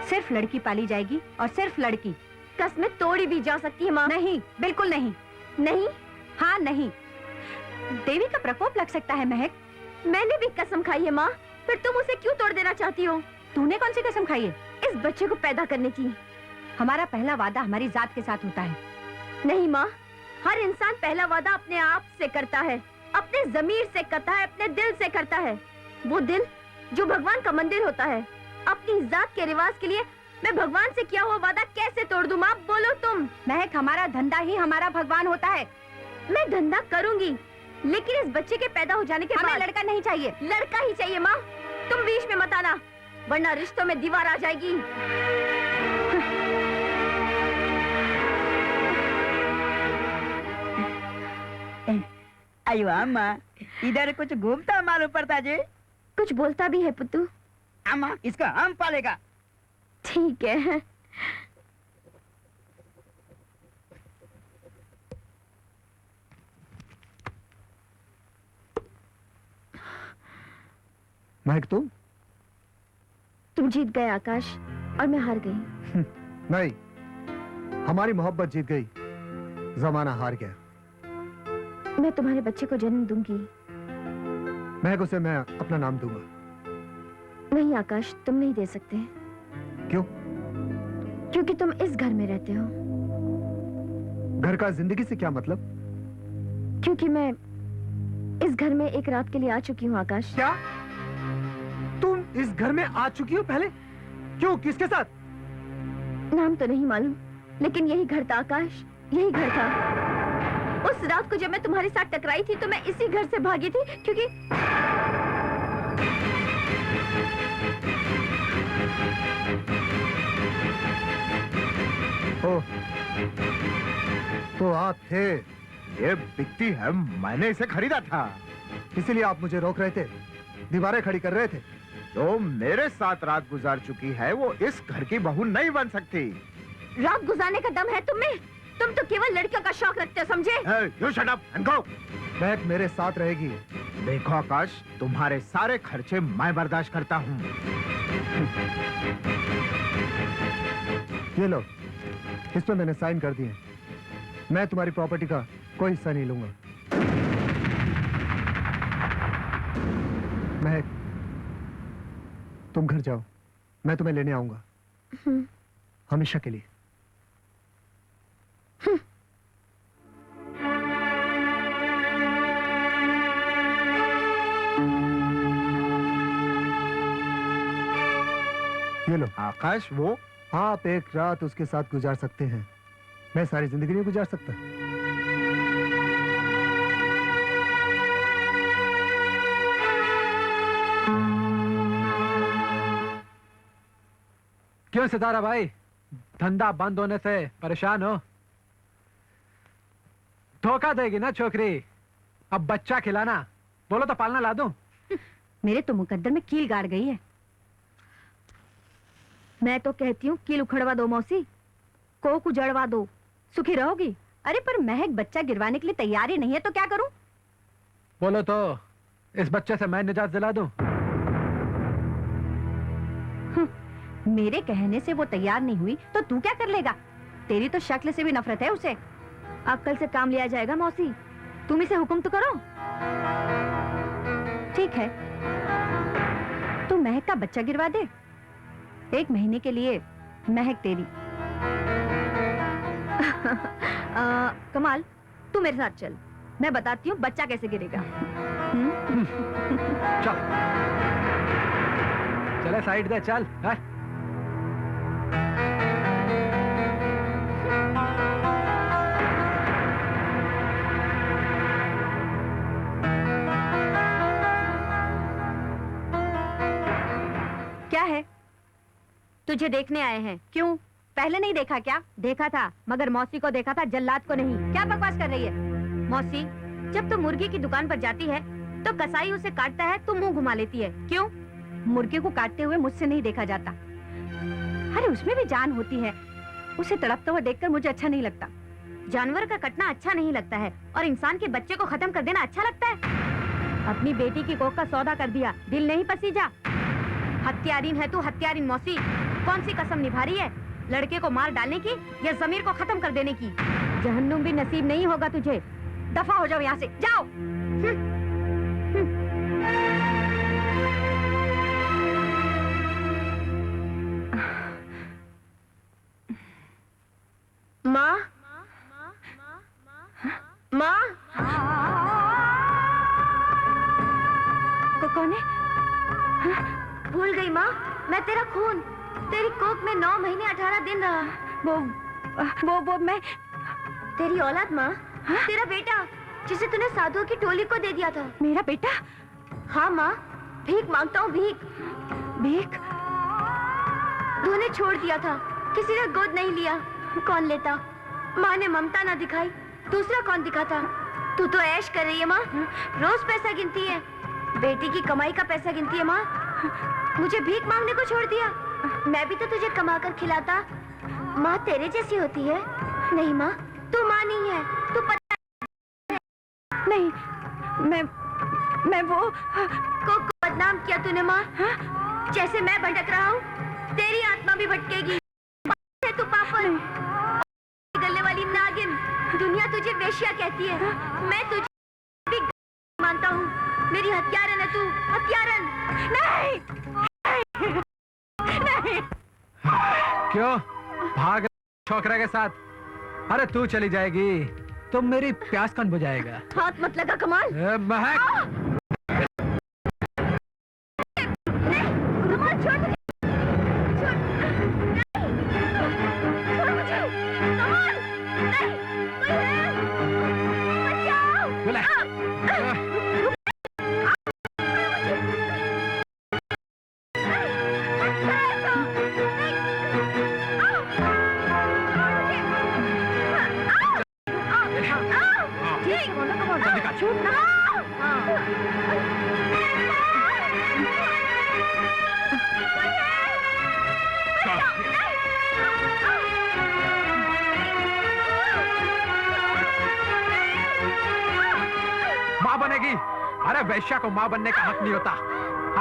सिर्फ लड़की पाली जाएगी और सिर्फ लड़की। कसमें तोड़ी भी जा सकती है माँ। नहीं, बिल्कुल नहीं। नहीं? हाँ नहीं। देवी का प्रकोप लग सकता है महक। मैंने भी कसम खाई है माँ, फिर तुम उसे क्यों तोड़ देना चाहती हो? तूने कौन सी कसम खाई है? इस बच्चे को पैदा करने की। हमारा पहला वादा हमारी जात के साथ होता है। नहीं माँ, हर इंसान पहला वादा अपने आप से करता है, अपने जमीर से करता है, अपने दिल से करता है। वो दिल जो भगवान का मंदिर होता है। अपनी जात के रिवाज के लिए मैं भगवान से किया हुआ वादा कैसे तोड़ दूं माँ? बोलो तुम। महक, हमारा धंधा ही हमारा भगवान होता है। मैं धंधा करूंगी, लेकिन इस बच्चे के पैदा हो जाने के बाद हमें लड़का नहीं चाहिए। लड़का ही चाहिए माँ। तुम बीच में मत आना, वरना रिश्तों में दीवार आ जाएगी। अयो अम्मा, इधर कुछ घूमता मालूम पड़ता जी। कुछ बोलता भी है पुत्तू। अम्मा, इसका हम पालेगा। ठीक है। महक, तुम जीत गए आकाश, और मैं हार गई। नहीं, हमारी मोहब्बत जीत गई, जमाना हार गया। मैं तुम्हारे बच्चे को जन्म दूंगी। महक, उसे मैं अपना नाम दूंगा। नहीं आकाश, तुम नहीं दे सकते। क्यों? क्योंकि तुम इस घर में रहते हो। घर का जिंदगी से क्या मतलब? क्योंकि मैं इस घर में एक रात के लिए आ चुकी हूँ आकाश। क्या? तुम इस घर में आ चुकी हो पहले? क्यों, किसके साथ? नाम तो नहीं मालूम, लेकिन यही घर था आकाश, यही घर था। उस रात को जब मैं तुम्हारे साथ टकराई थी तो मैं इसी घर से भागी थी, क्योंकि ओह, तो आप थे। ये बिकती है, मैंने इसे खरीदा था। इसीलिए आप मुझे रोक रहे थे, दीवारें खड़ी कर रहे थे। जो मेरे साथ रात गुजार चुकी है वो इस घर की बहू नहीं बन सकती। रात गुजारने का दम है तुम्हें? तुम तो केवल लड़कियों का शौक रखते हो, समझे? You shut up and go। महक मेरे साथ रहेगी। देखो आकाश, तुम्हारे सारे खर्चे मैं बर्दाश्त करता हूँ। ये लो, इस पर मैंने साइन कर दिए। मैं तुम्हारी प्रॉपर्टी का कोई हिस्सा नहीं लूंगा। महक, तुम घर जाओ, मैं तुम्हें लेने आऊंगा, हमेशा के लिए। ये लो। आकाश, वो आप एक रात उसके साथ गुजार सकते हैं, मैं सारी जिंदगी नहीं गुजार सकता। क्यों सितारा भाई, धंधा बंद होने से परेशान हो? धोखा देगी ना छोकरी। अब बच्चा खिलाना, बोलो तो पालना ला दूं। मेरे तो मुकद्दर में कील गाड़ गई है। मैं तो कहती हूँ कील उखड़वा दो मौसी, कोक उजड़वा दो, सुखी रहोगी। अरे पर महक बच्चा गिरवाने के लिए तैयार ही नहीं है, तो क्या करूं? बोलो तो इस बच्चे से मैं निजात दिला दूं। मेरे कहने से वो तैयार नहीं हुई तो तू क्या कर लेगा? तेरी तो शक्ल से भी नफरत है उसे। अक्ल से काम लिया जाएगा मौसी। तुम इसे हुक्म तो करो। ठीक है, तू महक का बच्चा गिरवा दे। 1 महीने के लिए महक तेरी। कमाल, तू मेरे साथ चल, मैं बताती हूँ बच्चा कैसे गिरेगा। चल चले साइड दे, चल है? क्या है? तुझे देखने आए हैं। क्यों, पहले नहीं देखा क्या? देखा था, मगर मौसी को देखा था, जल्लाद को नहीं। क्या बकवास कर रही है? मौसी, जब तू मुर्गी की दुकान पर जाती है तो कसाई उसे काटता है तो मुंह घुमा लेती है। क्यों? मुर्गे को काटते हुए मुझसे नहीं देखा जाता। अरे उसमें भी जान होती है, उसे तड़पता हुआ देखकर मुझे अच्छा नहीं लगता। जानवर का कटना अच्छा नहीं लगता है और इंसान के बच्चे को खत्म कर देना अच्छा लगता है। अपनी बेटी की कोख का सौदा कर दिया, दिल नहीं पसीजा। हत्यारीन है तू, हत्यारीन मौसी। कौन सी कसम निभा रही है, लड़के को मार डालने की या जमीर को खत्म कर देने की? जहन्नुम भी नसीब नहीं होगा तुझे। दफा हो जाओ यहाँ से, जाओ। माँ, माँ, कौन है? भूल गई माँ, मैं तेरा खून, तेरी कोख में 9 महीने 18 दिन रहा। वो मैं तेरी औलाद माँ। तेरा बेटा जिसे तूने साधुओं की टोली को दे दिया था। मेरा बेटा? हाँ माँ, भीख मांगता हूँ, भीख। भीख? तूने छोड़ दिया था, किसी ने गोद नहीं लिया। कौन लेता? माँ ने ममता ना दिखाई, दूसरा कौन दिखाता? तू तो ऐश कर रही है माँ, रोज पैसा गिनती है, बेटी की कमाई का पैसा गिनती है माँ। मुझे भीख मांगने को छोड़ दिया। मैं भी तो तुझे कमा कर खिलाता। माँ तेरे जैसी होती है? नहीं माँ, तू माँ नहीं है, तू पता नहीं। मैं वो को बदनाम किया तूने माँ। जैसे मैं भटक रहा हूँ, तेरी आत्मा भी भटकेगी। तू पापड़, गलने वाली नागिन, दुनिया तुझे वेश्या कहती है। मैं तुझे भी मानता हूँ। मेरी हत्यारन है तू, हत्यारन। नहीं, नहीं। क्यों भाग छोकरा के साथ? अरे तू चली जाएगी तो मेरी प्यास कौन बुझाएगा? हाथ मत लगा कमाल। महक, माँ बनेगी? अरे वैश्या को माँ बनने का हक नहीं होता।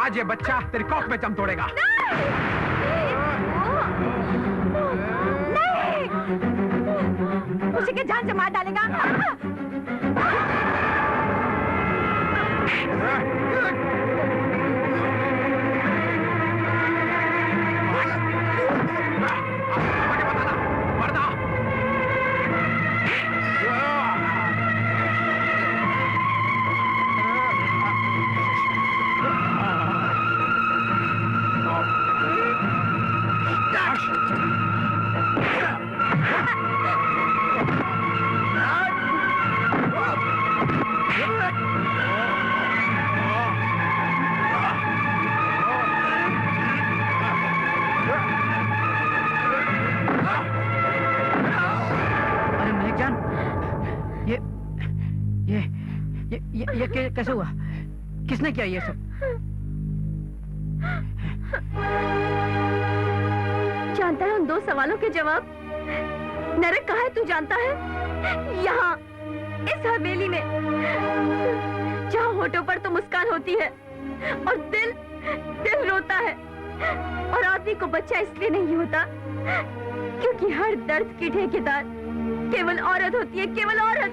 आज ये बच्चा तेरी कोख में जम तोड़ेगा। नहीं, उसी के जान से मार डालेगा। ये कैसे हुआ? किसने किया ये सब? जानता है उन 2 सवालों के जवाब? नरक कहाँ है तू जानता है? यहाँ, इस हवेली में, जहाँ होठों पर तो मुस्कान होती है और दिल रोता है। और आदमी को बच्चा इसलिए नहीं होता क्योंकि हर दर्द की ठेकेदार केवल औरत होती है, केवल औरत।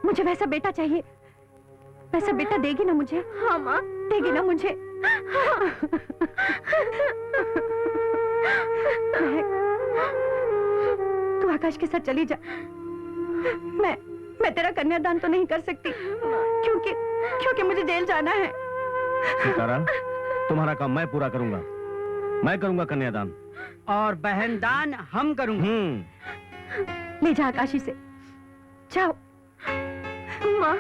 मुझे वैसा बेटा चाहिए। वैसा बेटा देगी ना मुझे? हाँ माँ, देगी ना मुझे? तू आकाश के साथ चली जा। मैं तेरा कन्यादान तो नहीं कर सकती क्योंकि मुझे जेल जाना है। सितारा, तुम्हारा काम मैं पूरा करूंगा। मैं करूंगा कन्यादान। और बहनदान हम करूंगे। ले जा आकाशी से, जाओ। माँ